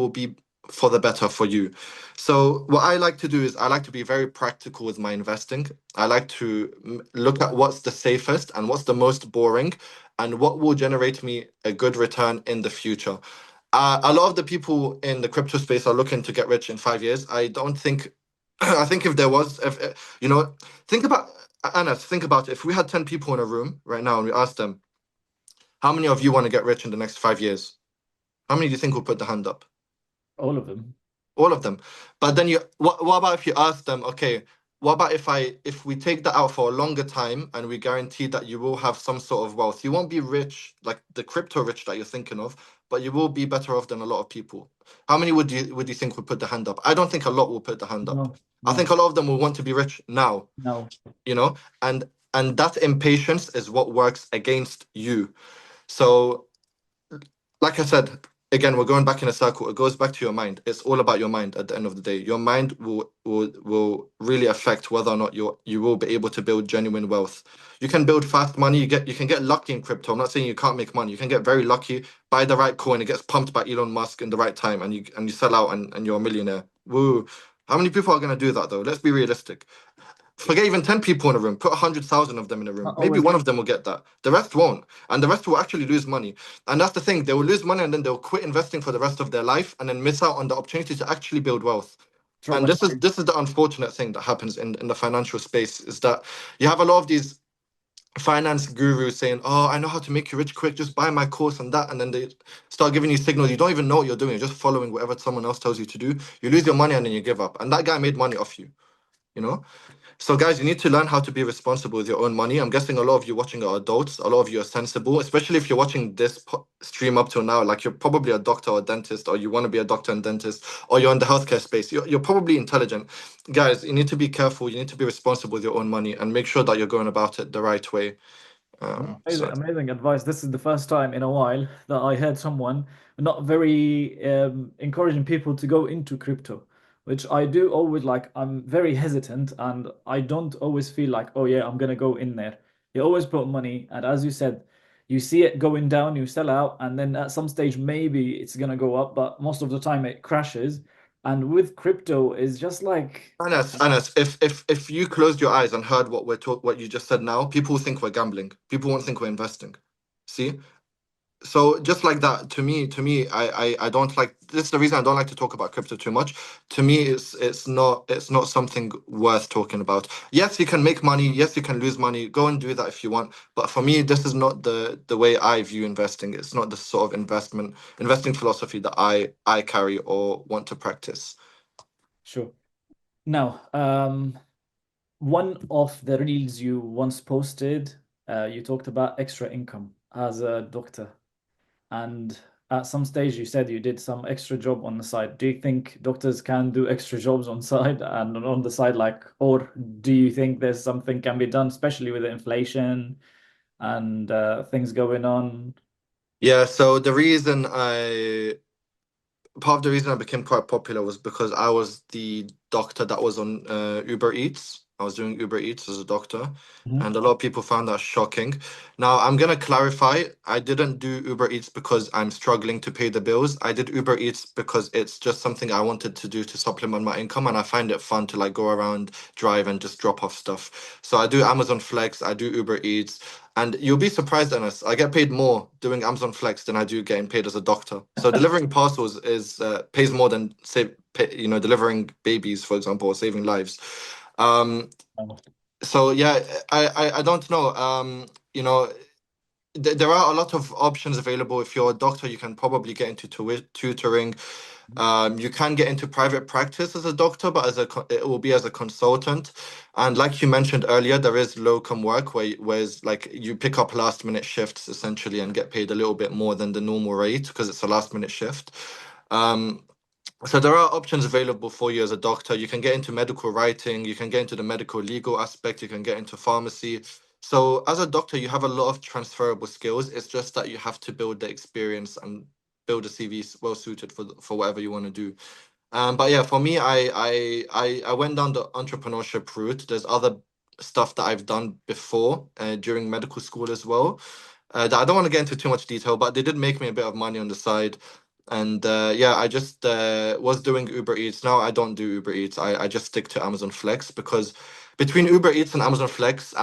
be for the better for you. So what I like to do is I like to be very practical with my investing. I like to look at what's the safest and what's the most boring and what will generate me a good return in the future. A lot of the people in the crypto space are looking to get rich in 5 years. I don't think. I think if there was, if you know, think about Anas. Think about it. If we had 10 people in a room right now and we asked them, "How many of you want to get rich in the next 5 years?" How many do you think will put the hand up? All of them. All of them. But then what about if you ask them, okay, what about if we take that out for a longer time and we guarantee that you will have some sort of wealth? You won't be rich like the crypto rich that you're thinking of, but you will be better off than a lot of people. How many would you think would put the hand up? I don't think a lot will put the hand up. No, I think no, a lot of them will want to be rich now, no. you know, and that impatience is what works against you. So like I said, again, we're going back in a circle. It goes back to your mind. It's all about your mind at the end of the day. Your mind will really affect whether or not you will be able to build genuine wealth. You can build fast money. You can get lucky in crypto. I'm not saying you can't make money. You can get very lucky, buy the right coin, it gets pumped by Elon Musk in the right time, and you sell out and you're a millionaire. Woo. How many people are gonna do that though? Let's be realistic. Forget even 10 people in a room, put 100,000 of them in a room. Not Maybe always. one of them will get that. The rest won't. And the rest will actually lose money. And that's the thing. They will lose money and then they'll quit investing for the rest of their life and then miss out on the opportunity to actually build wealth. And Trauma. this is the unfortunate thing that happens in the financial space is that you have a lot of these finance gurus saying, "Oh, I know how to make you rich quick, just buy my course and that." And then they start giving you signals. You don't even know what you're doing. You're just following whatever someone else tells you to do. You lose your money and then you give up. And that guy made money off you, you know? So, guys, you need to learn how to be responsible with your own money. I'm guessing a lot of you watching are adults. A lot of you are sensible, especially if you're watching this stream up till now. Like, you're probably a doctor or a dentist, or you want to be a doctor and dentist, or you're in the healthcare space. You're probably intelligent. Guys, you need to be careful. You need to be responsible with your own money and make sure that you're going about it the right way. No, amazing, So, amazing advice. This is the first time in a while that I heard someone not very encouraging people to go into crypto, which I do always like. I'm very hesitant and I don't always feel like, oh yeah, I'm gonna go in there. You always put money, and as you said, you see it going down, you sell out, and then at some stage maybe it's gonna go up, but most of the time it crashes. And with crypto, it's just like Anas, if you closed your eyes and heard what you just said now, people will think we're gambling. People won't think we're investing. See? So just like that, to me, I don't like this is the reason I don't like to talk about crypto too much. To me, it's not something worth talking about. Yes, you can make money, yes, you can lose money, go and do that if you want. But for me, this is not the way I view investing. It's not the sort of investing philosophy that I carry or want to practice. sure. Now, one of the reels you once posted, you talked about extra income as a doctor, and at some stage you said you did some extra job on the side. Do you think doctors can do extra jobs on side and on the side, like, or do you think there's something can be done, especially with the inflation and things going on? Yeah, so part of the reason I became quite popular was because I was the doctor that was on Uber Eats. I was doing Uber Eats as a doctor, Mhm. and a lot of people found that shocking. Now, I'm gonna clarify, I didn't do Uber Eats because I'm struggling to pay the bills. I did Uber Eats because it's just something I wanted to do to supplement my income, and I find it fun to like go around, drive, and just drop off stuff. So I do Amazon Flex, I do Uber Eats. And you'll be surprised, Dennis. I get paid more doing Amazon Flex than I do getting paid as a doctor. So delivering parcels is pays more than delivering babies, for example, or saving lives. Um, so yeah, I don't know. There are a lot of options available. If you're a doctor, you can probably get into tutoring. You can get into private practice as a doctor, but it will be as a consultant. And like you mentioned earlier, there is locum work where it's like you pick up last minute shifts essentially and get paid a little bit more than the normal rate because it's a last minute shift. Um, So there are options available for you as a doctor. You can get into medical writing, you can get into the medical legal aspect, you can get into pharmacy. So as a doctor, you have a lot of transferable skills. It's just that you have to build the experience and build a CV well suited for whatever you want to do. But yeah, for me, I went down the entrepreneurship route. There's other stuff that I've done before during medical school as well. That I don't want to get into too much detail, but they did make me a bit of money on the side. And yeah, I just was doing Uber Eats. Now I don't do Uber Eats. I just stick to Amazon Flex because between Uber Eats and Amazon Flex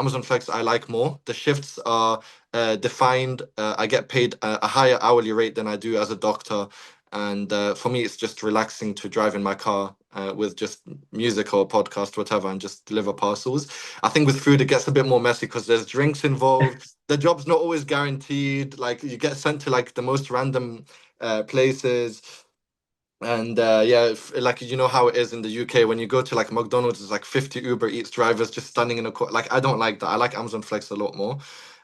I like more. The shifts are defined. I get paid a higher hourly rate than I do as a doctor. And for me, it's just relaxing to drive in my car with just music or podcast, whatever, and just deliver parcels. I think with food, it gets a bit more messy because there's drinks involved. The job's not always guaranteed. Like you get sent to like the most random places. And yeah, like you know how it is in the UK when you go to like McDonald's, there's like 50 Uber Eats drivers just standing in a like I don't like that. I like Amazon Flex a lot more.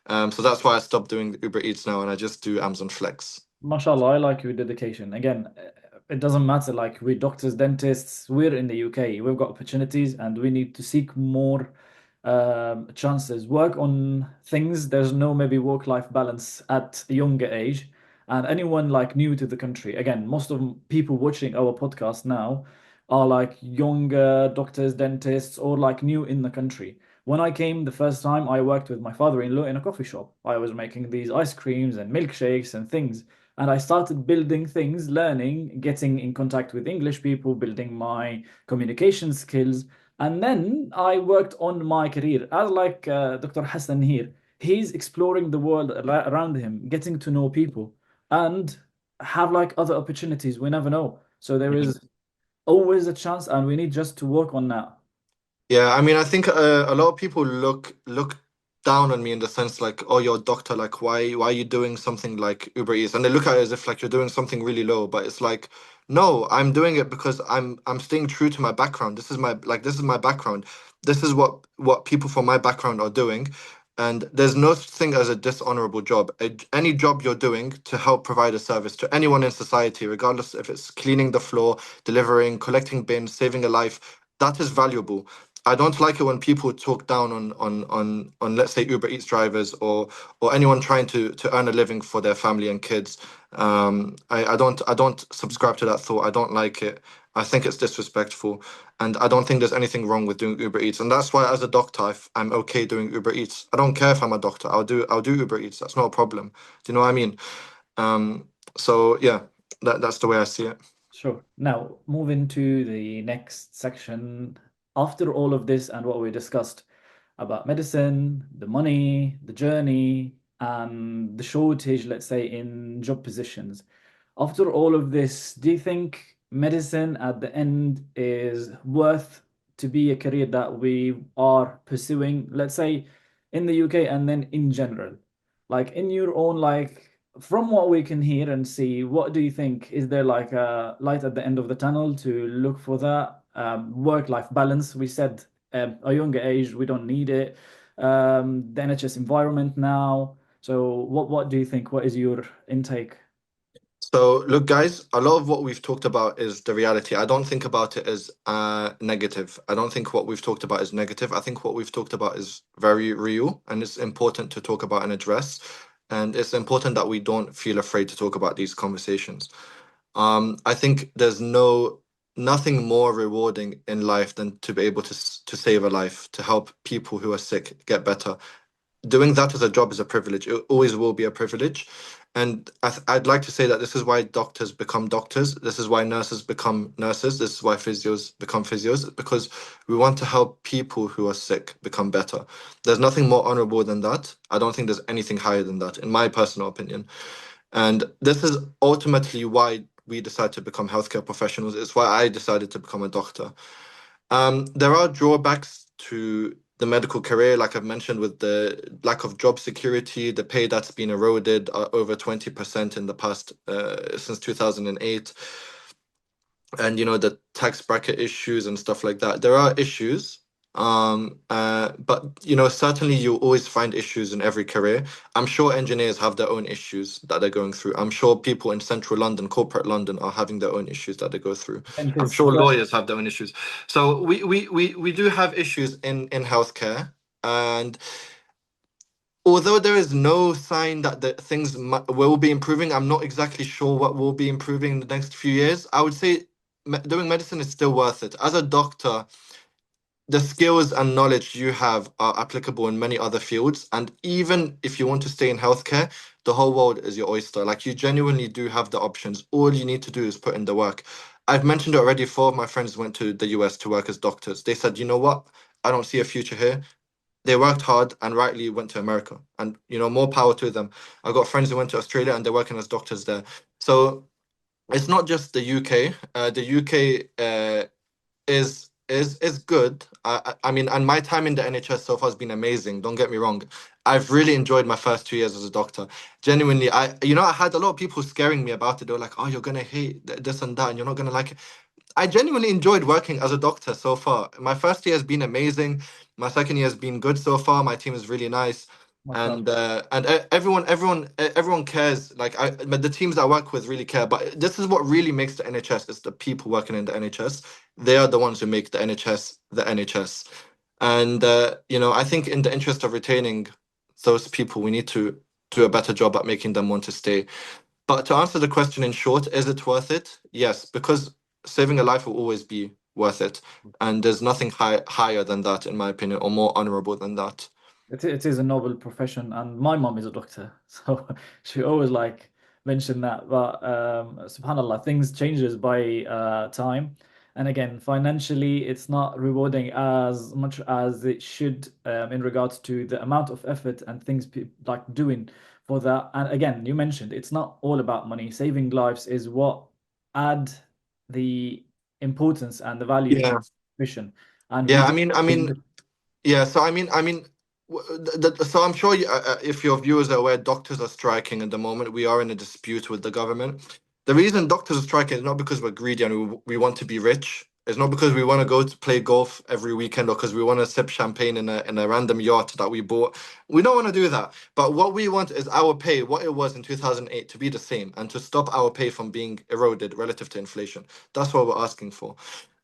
So that's why I stopped doing Uber Eats now and I just do Amazon Flex. Mashallah, I like your dedication. Again, it doesn't matter. Like we're doctors, dentists, we're in the UK. We've got opportunities, and we need to seek more chances. Work on things. There's no maybe work-life balance at a younger age, and anyone like new to the country. Again, most of people watching our podcast now are like younger doctors, dentists, or like new in the country. When I came the first time, I worked with my father-in-law in a coffee shop. I was making these ice creams and milkshakes and things, and I started building things, learning, getting in contact with English people, building my communication skills. And then I worked on my career as like Dr. Hassan here. He's exploring the world around him, getting to know people, and have like other opportunities. We never know. So there is always a chance, and we need just to work on that. Yeah, I mean, I think a lot of people look down on me in the sense like, oh, you're a doctor, like why are you doing something like Uber Eats? And they look at it as if like you're doing something really low, but it's like, no, I'm doing it because I'm staying true to my background. This is my background. This is what people from my background are doing. And there's no such thing as a dishonorable job. Any job you're doing to help provide a service to anyone in society, regardless if it's cleaning the floor, delivering, collecting bins, saving a life, that is valuable. I don't like it when people talk down on let's say Uber Eats drivers or anyone trying to earn a living for their family and kids. I don't subscribe to that thought. I don't like it. I think it's disrespectful, and I don't think there's anything wrong with doing Uber Eats. And that's why, as a doctor, I'm okay doing Uber Eats. I don't care if I'm a doctor. I'll do Uber Eats. That's not a problem. Do you know what I mean? So yeah, that's the way I see it. Sure. Now, moving to the next section. After all of this and what we discussed about medicine, the money, the journey, and the shortage, let's say, in job positions. After all of this, do you think medicine at the end is worth to be a career that we are pursuing, let's say, in the UK and then in general? Like in your own, like from what we can hear and see, what do you think? Is there like a light at the end of the tunnel to look for that work-life balance? We said a younger age, we don't need it. The NHS environment now. So what do you think? What is your intake? So, look, guys, a lot of what we've talked about is the reality. I don't think about it as negative. I don't think what we've talked about is negative. I think what we've talked about is very real and it's important to talk about and address. And it's important that we don't feel afraid to talk about these conversations. I think there's nothing more rewarding in life than to be able to save a life, to help people who are sick get better. Doing that as a job is a privilege. It always will be a privilege. And I'd like to say that this is why doctors become doctors. This is why nurses become nurses. This is why physios become physios, because we want to help people who are sick become better. There's nothing more honorable than that. I don't think there's anything higher than that, in my personal opinion. And this is ultimately why we decided to become healthcare professionals. It's why I decided to become a doctor. There are drawbacks to the medical career, like I've mentioned, with the lack of job security, the pay that's been eroded over 20% in the past since 2008, and the tax bracket issues and stuff like that. There are issues, But certainly you always find issues in every career. I'm sure engineers have their own issues that they're going through. I'm sure people in central London, corporate London, are having their own issues that they go through. I'm Dentists, sure lawyers have their own issues. So we do have issues in healthcare. And although there is no sign that the things will be improving, I'm not exactly sure what will be improving in the next few years. I would say doing medicine is still worth it. As a doctor, the skills and knowledge you have are applicable in many other fields. And even if you want to stay in healthcare, the whole world is your oyster. Like, you genuinely do have the options. All you need to do is put in the work. I've mentioned it already. Four of my friends went to the US to work as doctors. They said, you know what? I don't see a future here. They worked hard and rightly went to America. And, more power to them. I've got friends who went to Australia and they're working as doctors there. So it's not just the UK. The UK is good. I mean, and my time in the NHS so far has been amazing. Don't get me wrong. I've really enjoyed my first 2 years as a doctor. Genuinely, I had a lot of people scaring me about it. They were like, "Oh, you're gonna hate this and that, and you're not gonna like it." I genuinely enjoyed working as a doctor so far. My first year has been amazing. My second year has been good so far. My team is really nice, mashallah. and everyone cares. Like, but the teams I work with really care. But this is what really makes the NHS, is the people working in the NHS. They are the ones who make the NHS the NHS. And I think in the interest of retaining those people, we need to do a better job at making them want to stay. But to answer the question in short, is it worth it? Yes, because saving a life will always be worth it. And there's nothing higher than that, in my opinion, or more honorable than that. It is a noble profession, and my mom is a doctor, so she always like mentioned that. But subhanallah, things changes by time, and again, financially, it's not rewarding as much as it should in regards to the amount of effort and things like doing for that. And again, you mentioned it's not all about money. Saving lives is what add the importance and the value to Yeah. the profession, and we Yeah, just. yeah. So so I'm sure if your viewers are aware, doctors are striking at the moment. We are in a dispute with the government. The reason doctors are striking is not because we're greedy and we want to be rich. It's not because we want to go to play golf every weekend or because we want to sip champagne in a random yacht that we bought. We don't want to do that. But what we want is our pay, what it was in 2008, to be the same and to stop our pay from being eroded relative to inflation. That's what we're asking for.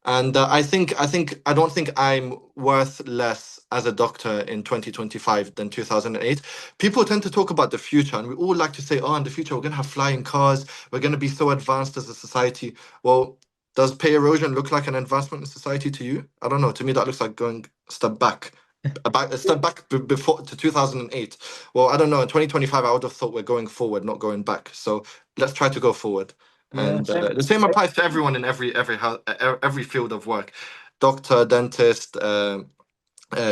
And I don't think I'm worth less as a doctor in 2025 than 2008. People tend to talk about the future, and we all like to say, "Oh, in the future we're going to have flying cars. We're going to be so advanced as a society." Well, does pay erosion look like an advancement in society to you? I don't know. To me, that looks like going a step back. A step back before to 2008. Well, I don't know. In 2025, I would have thought we're going forward, not going back. So let's try to go forward. Yeah, And the same applies to everyone in every field of work: doctor, dentist,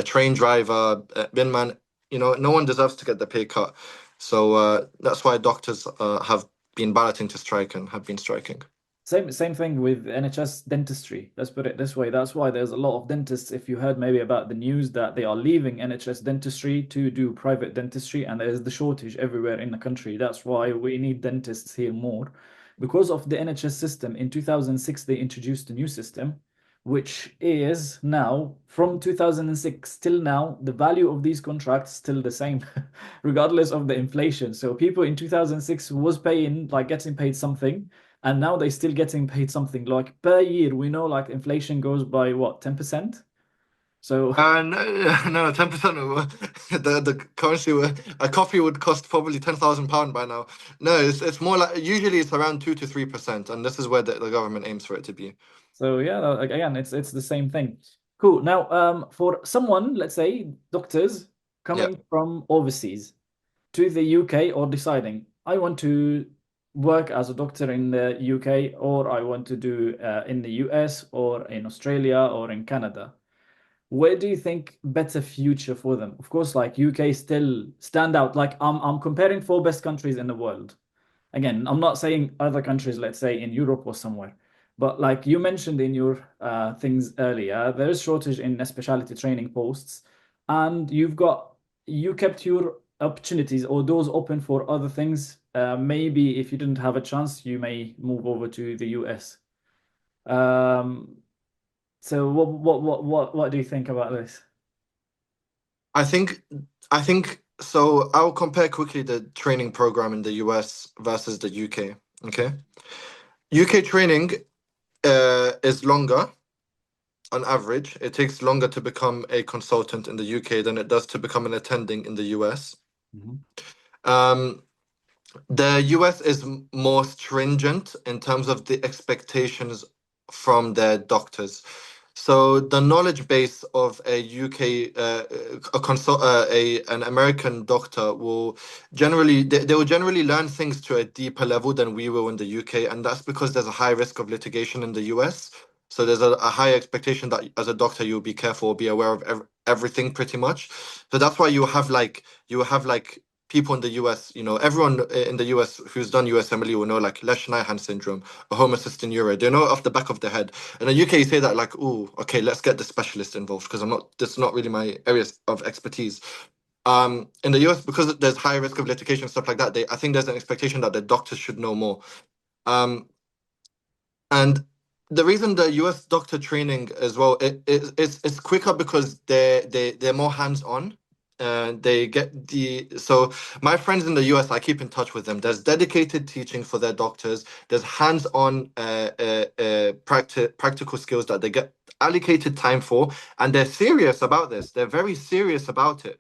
train driver, bin man. No one deserves to get the pay cut. So that's why doctors have been balloting to strike and have been striking. same thing with NHS dentistry. Let's put it this way. That's why there's a lot of dentists. If you heard maybe about the news that they are leaving NHS dentistry to do private dentistry, and there's the shortage everywhere in the country. That's why we need dentists here more. Because of the NHS system, in 2006, they introduced a new system, which is now from 2006 till now, the value of these contracts still the same, regardless of the inflation. So people in 2006 was paying, like getting paid something, and now they still getting paid something like per year. We know like inflation goes by what, 10%? So No, no, 10%. The currency, a coffee would cost probably £10,000 by now. No, it's more like, usually it's around 2 to 3%, and this is where the government aims for it to be. so yeah, again, it's the same thing. Cool. Now, for someone, let's say doctors Yeah. coming from overseas to the UK or deciding, I want to work as a doctor in the UK, or I want to do in the US or in Australia or in Canada. Where do you think better future for them? Of course, like UK still stand out. Like I'm comparing four best countries in the world. Again, I'm not saying other countries, let's say in Europe or somewhere, but like you mentioned in your things earlier, there is shortage in specialty training posts, and you kept your opportunities or doors open for other things. Maybe if you didn't have a chance, you may move over to the US. Um, So what do you think about this? I think I think so. I'll compare quickly the training program in the US versus the UK. Okay, UK training is longer on average. It takes longer to become a consultant in the UK than it does to become an attending in the US. Mhm. Um, the US is more stringent in terms of the expectations from their doctors. So the knowledge base of a UK an American doctor will generally they will generally learn things to a deeper level than we will in the UK, and that's because there's a high risk of litigation in the US. So there's a high expectation that as a doctor you'll be careful, be aware of everything pretty much. So that's why you have like people in the US, everyone in the US who's done USMLE will know like Lesch-Nyhan syndrome, a homocysteine neuro. They know off the back of their head. In the UK, you say that like, oh, okay, let's get the specialist involved because this is not really my areas of expertise. In the US, because there's high risk of litigation stuff like that, I think there's an expectation that the doctors should know more. Um, and the reason the US doctor training as well, it's quicker because they're more hands-on. They get so my friends in the US, I keep in touch with them. There's dedicated teaching for their doctors. There's hands-on practical skills that they get allocated time for, and they're serious about this. They're very serious about it.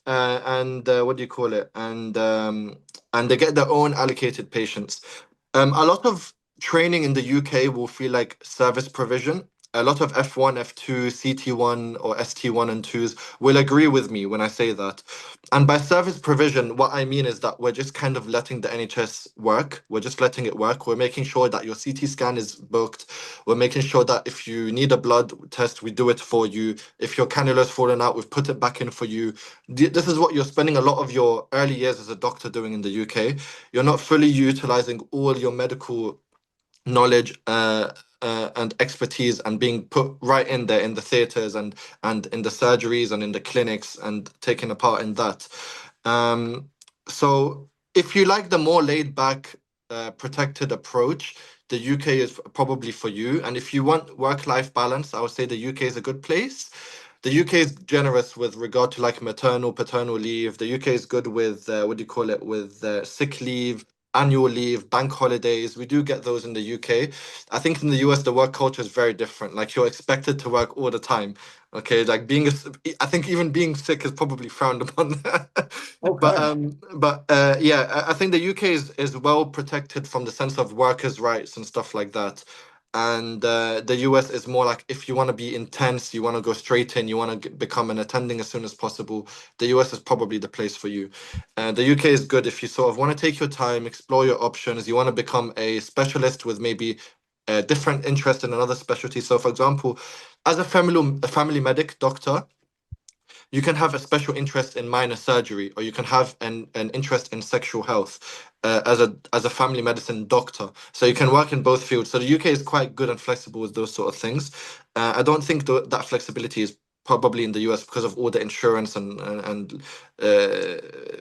And what do you call it? And they get their own allocated patients. A lot of training in the UK will feel like service provision. A lot of F1, F2, CT1 or ST1 and 2s will agree with me when I say that. And by service provision, what I mean is that we're just kind of letting the NHS work. We're just letting it work. We're making sure that your CT scan is booked. We're making sure that if you need a blood test, we do it for you. If your cannula's fallen out, we've put it back in for you. This is what you're spending a lot of your early years as a doctor doing in the UK. You're not fully utilizing all your medical knowledge and expertise and being put right in there in the theaters and in the surgeries and in the clinics and taking a part in that. Um, so if you like the more laid back, protected approach, the UK is probably for you. And if you want work-life balance, I would say the UK is a good place. The UK is generous with regard to like maternal, paternal leave. The UK is good with what do you call it? With sick leave, annual leave, bank holidays. We do get those in the UK. I think in the US, the work culture is very different. Like you're expected to work all the time. Okay, like I think even being sick is probably frowned upon. Okay. Yeah, I think the UK is well protected from the sense of workers' rights and stuff like that. And the US is more like if you want to be intense, you want to go straight in, you want to become an attending as soon as possible, the US is probably the place for you. The UK is good if you sort of want to take your time, explore your options, you want to become a specialist with maybe a different interest in another specialty. So, for example, as a family medic doctor, you can have a special interest in minor surgery, or you can have an interest in sexual health as a family medicine doctor. So you can work in both fields. So the UK is quite good and flexible with those sort of things. I don't think that flexibility is probably in the US because of all the insurance and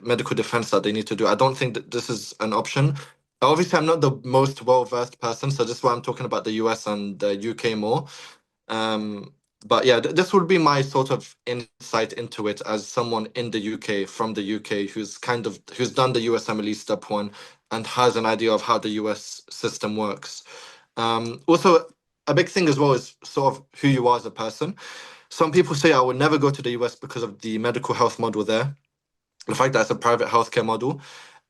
medical defense that they need to do. I don't think that this is an option. Obviously, I'm not the most well-versed person, so this is why I'm talking about the US and the UK more. Um, but yeah, this would be my sort of insight into it as someone in the UK, from the UK, who's done the USMLE step one and has an idea of how the US system works. Also, a big thing as well is sort of who you are as a person. Some people say I would never go to the US because of the medical health model there. The fact that it's a private healthcare model,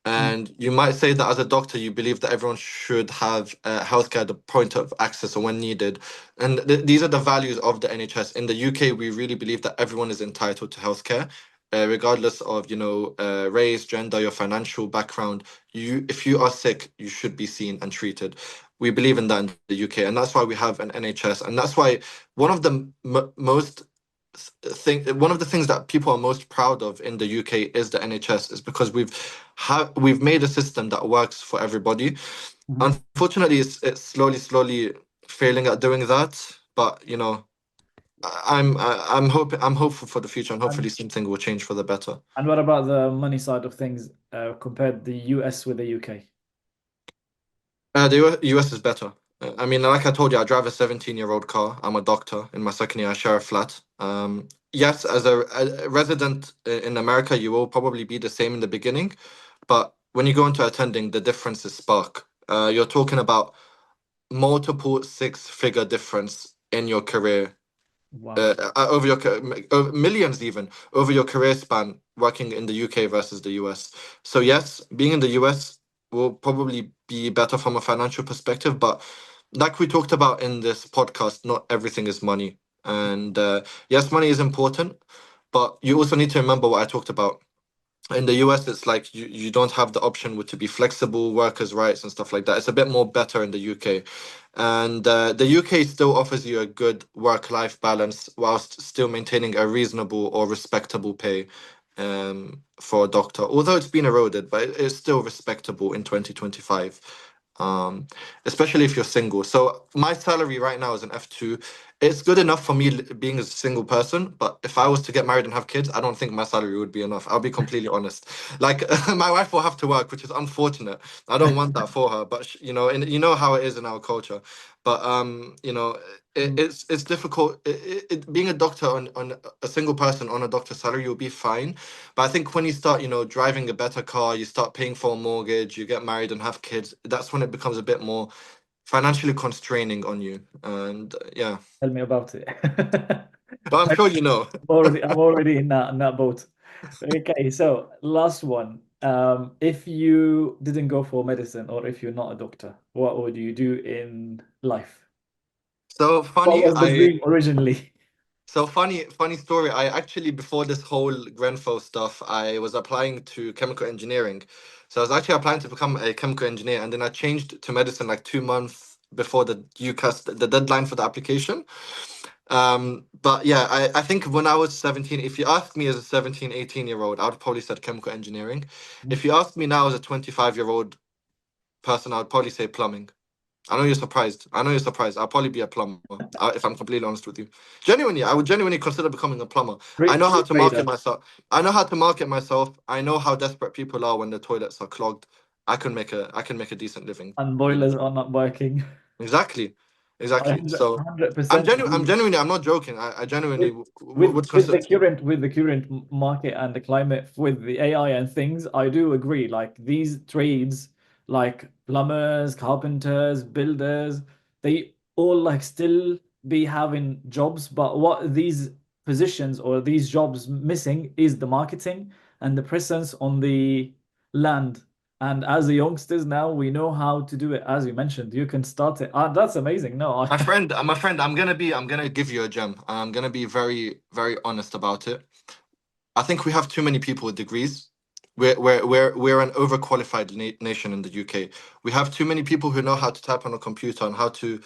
Mm. and you might say that as a doctor, you believe that everyone should have healthcare at the point of access or when needed. And these are the values of the NHS. In the UK, we really believe that everyone is entitled to healthcare, regardless of, race, gender, your financial background. If you are sick, you should be seen and treated. We believe in that in the UK, and that's why we have an NHS, and that's why one of the most one of the things that people are most proud of in the UK is the NHS, is because we've made a system that works for everybody. Mhm. Unfortunately, it's slowly failing at doing that. But I'm hopeful for the future, and hopefully And something will change for the better. and what about the money side of things, compared the US with the UK? The US is better. I mean, like I told you, I drive a 17-year-old car. I'm a doctor. In my second year, I share a flat. Yes, as a resident in America, you will probably be the same in the beginning, but when you go into attending, the difference is stark. You're talking about multiple six-figure difference in your career, Wow. over millions even over your career span working in the UK versus the US. So yes, being in the US will probably be better from a financial perspective, but like we talked about in this podcast, not everything is money. And yes, money is important, but you also need to remember what I talked about. In the US, it's like you don't have the option to be flexible, workers' rights and stuff like that. It's a bit more better in the UK. And the UK still offers you a good work-life balance whilst still maintaining a reasonable or respectable pay for a doctor. Although it's been eroded, but it's still respectable in 2025. Um, Especially if you're single. So my salary right now is an F2. It's good enough for me being a single person, but if I was to get married and have kids, I don't think my salary would be enough. I'll be completely honest. Like my wife will have to work, which is unfortunate. I don't want that for her, but you know, and you know how it is in our culture. But you know, it's difficult. Being a doctor on a single person on a doctor's salary, you'll be fine. But I think when you start, you know, driving a better car, you start paying for a mortgage, you get married and have kids, that's when it becomes a bit more financially constraining on you. And yeah. Tell me about it. But I'm sure you know. I'm already in that boat. Okay, so last one. If you didn't go for medicine or if you're not a doctor, what would you do in life? So What funny, was the dream originally? funny story. I actually, before this whole Grenfell stuff, I was applying to chemical engineering. So I was actually applying to become a chemical engineer, and then I changed to medicine like 2 months before the UCAS, the deadline for the application. But yeah, I think when I was 17, if you asked me as a 17, 18-year-old, I would probably said chemical engineering. If you asked me now as a 25-year-old person, I would probably say plumbing. I know you're surprised. I know you're surprised. I'll probably be a plumber, if I'm completely honest with you. Genuinely, I would genuinely consider becoming a plumber. I know how to market Trader myself. I know how to market myself. I know how desperate people are when the toilets are clogged. I can make a decent living. and You know. boilers are not working. Exactly. I Exactly. So 100% I'm agree. genuinely, I'm not joking. I genuinely with with would with consider. the current market and the climate with the AI and things, I do agree. Like these trades, like plumbers, carpenters, builders, they all like still be having jobs, but what these positions or these jobs missing is the marketing and the presence on the land. And as a youngsters now, we know how to do it. As you mentioned, you can start it. That's amazing. No, My friend, I'm gonna give you a gem. I'm gonna be very, very honest about it. I think we have too many people with degrees. We're an overqualified nation in the UK. We have too many people who know how to type on a computer and how to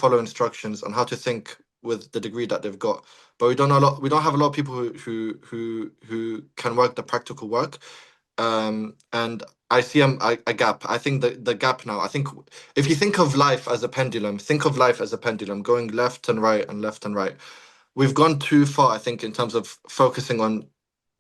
follow instructions and how to think with the degree that they've got. But we don't have a lot of people who can work the practical work. And I see a gap. I think the gap now. I think if you think of life as a pendulum, think of life as a pendulum going left and right and left and right. We've gone too far, I think, in terms of focusing on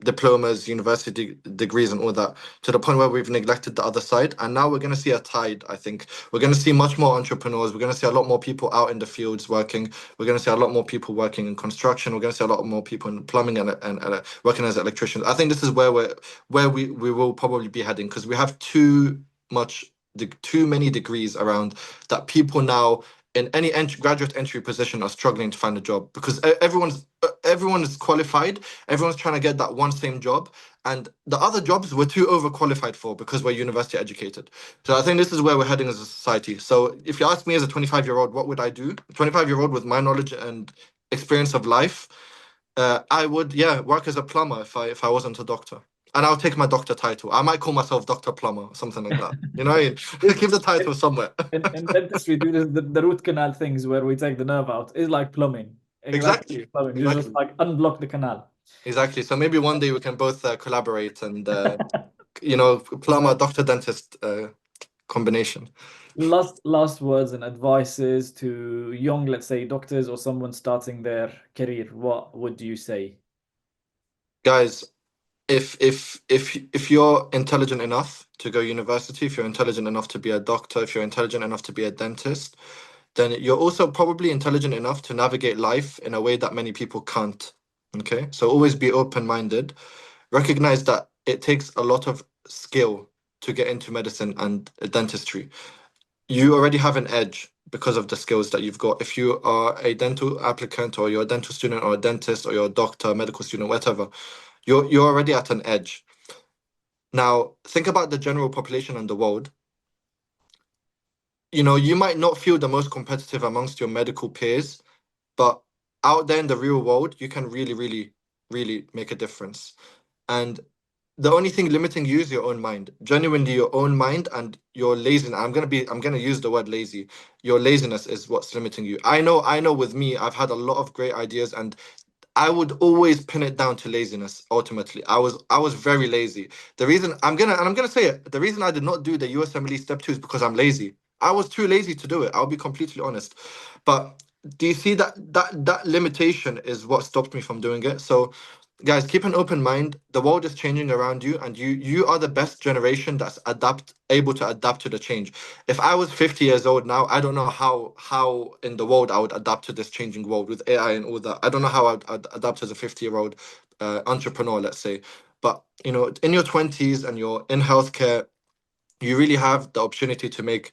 diplomas, university degrees, and all that, to the point where we've neglected the other side. And now we're going to see a tide, I think. We're going to see much more entrepreneurs. We're going to see a lot more people out in the fields working. We're going to see a lot more people working in construction. We're going to see a lot more people in plumbing and working as electricians. I think this is where we will probably be heading, because we have much too many degrees around, that people now in any graduate entry position are struggling to find a job, because everyone is qualified. Everyone's trying to get that one same job, and the other jobs we're too overqualified for because we're university educated. So I think this is where we're heading as a society. So if you ask me as a 25-year-old, what would I do? 25-year-old with my knowledge and experience of life, I would, yeah, work as a plumber if I wasn't a doctor. And I'll take my doctor title. I might call myself Doctor Plumber or something like that. You know what I mean? It's, Keep the title somewhere. in dentistry, do this, the root canal things where we take the nerve out is like plumbing. Exactly, Exactly. plumbing. You just Exactly. like unblock the canal. Exactly. So maybe one day we can both collaborate and plumber doctor dentist combination. Last words and advices to young, let's say, doctors or someone starting their career. What would you say? Guys, if you're intelligent enough to go university, if you're intelligent enough to be a doctor, if you're intelligent enough to be a dentist, then you're also probably intelligent enough to navigate life in a way that many people can't. Okay, so always be open-minded. Recognize that it takes a lot of skill to get into medicine and dentistry. You already have an edge because of the skills that you've got. If you are a dental applicant, or you're a dental student, or a dentist, or you're a doctor, medical student, whatever, you're already at an edge. Now, think about the general population in the world. You know, you might not feel the most competitive amongst your medical peers, but out there in the real world, you can really, really, really make a difference. And the only thing limiting you is your own mind. Genuinely your own mind and your laziness. I'm gonna use the word lazy. Your laziness is what's limiting you. I know with me, I've had a lot of great ideas, and I would always pin it down to laziness. Ultimately, I was very lazy. I'm gonna say it. The reason I did not do the USMLE step 2 is because I'm lazy. I was too lazy to do it. I'll be completely honest. But do you see that limitation is what stopped me from doing it? So guys, keep an open mind. The world is changing around you, and you are the best generation that's able to adapt to the change. If I was 50 years old now, I don't know how in the world I would adapt to this changing world with AI and all that. I don't know how I'd adapt as a 50-year-old entrepreneur, let's say. But you know, in your 20s and you're in healthcare, you really have the opportunity to make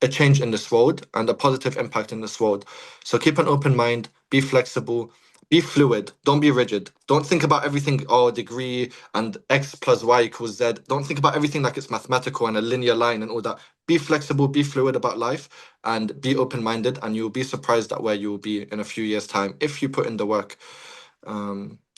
a change in this world and a positive impact in this world. So keep an open mind, be flexible, be fluid, don't be rigid. Don't think about everything, oh, degree and X plus Y equals Z. Don't think about everything like it's mathematical and a linear line and all that. Be flexible, be fluid about life, and be open minded, and you'll be surprised at where you'll be in a few years' time if you put in the work.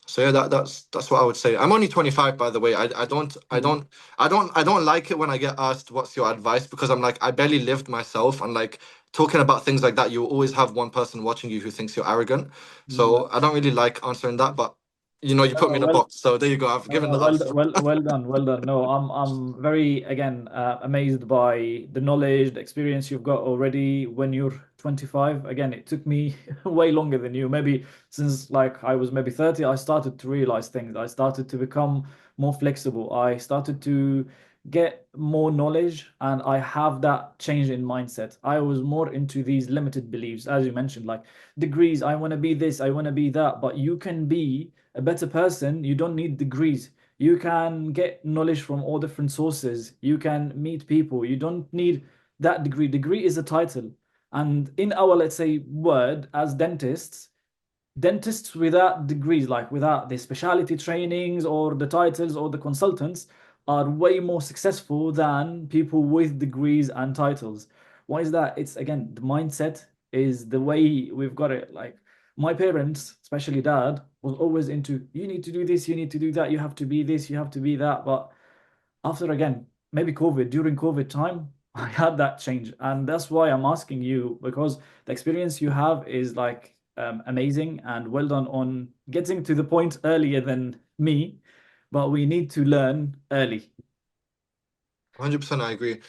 So yeah, that's what I would say. I'm only 25, by the way. I don't like it when I get asked what's your advice, because I'm like, I barely lived myself, and like talking about things like that, you will always have one person watching you who thinks you're arrogant. Mm. So I don't really like answering that, but you know, you put me in a Well, box. So there you go. I've given the well, answer. well done, well done. No, I'm very again amazed by the knowledge, the experience you've got already when you're 25. Again, it took me way longer than you. Maybe since like I was maybe 30, I started to realize things. I started to become more flexible. I started to get more knowledge, and I have that change in mindset. I was more into these limited beliefs, as you mentioned, like degrees. I want to be this, I want to be that, but you can be a better person. You don't need degrees. You can get knowledge from all different sources. You can meet people. You don't need that degree. Degree is a title. And in our, let's say, word as dentists without degrees, like without the specialty trainings or the titles or the consultants, are way more successful than people with degrees and titles. Why is that? It's again, the mindset is the way we've got it. Like my parents, especially dad, was always into you need to do this, you need to do that, you have to be this, you have to be that. But after again, maybe COVID, during COVID time, I had that change. And that's why I'm asking you, because the experience you have is like amazing, and well done on getting to the point earlier than me. But we need to learn early. 100%, I agree.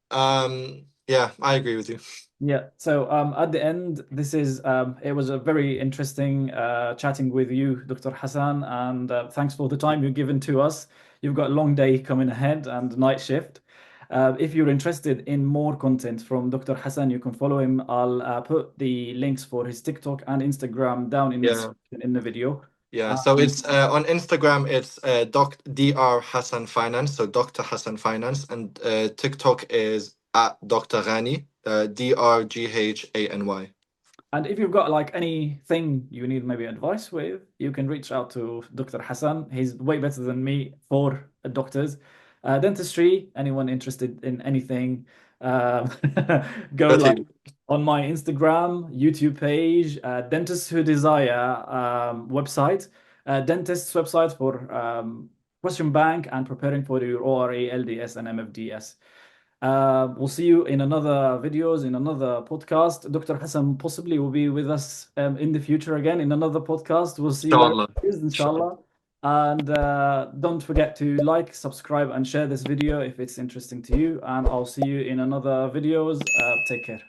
Yeah, I agree with you. Yeah. So at the end, this is it was a very interesting chatting with you, Dr. Hassan, and thanks for the time you've given to us. You've got a long day coming ahead and night shift. If you're interested in more content from Dr. Hassan, you can follow him. I'll put the links for his TikTok and Instagram down in the Yeah. description in the video. Yeah, so Um, it's on Instagram, it's Dr. Hassan Finance, so Dr. Hassan Finance, and TikTok is at Dr. Ghani, DRGHANY. And if you've got like anything you need maybe advice with, you can reach out to Dr. Hassan. He's way better than me for doctors. Dentistry, anyone interested in anything, um, go like Dirty. on my Instagram, YouTube page, Dentists Who Desire website, dentist's website for question bank and preparing for your ORA, LDS, and MFDS. We'll see you in another videos, in another podcast. Dr. Hassan possibly will be with us in the future again in another podcast. We'll see when it Inshallah. is, Inshallah. inshallah. And don't forget to like, subscribe, and share this video if it's interesting to you. And I'll see you in another videos. Take care.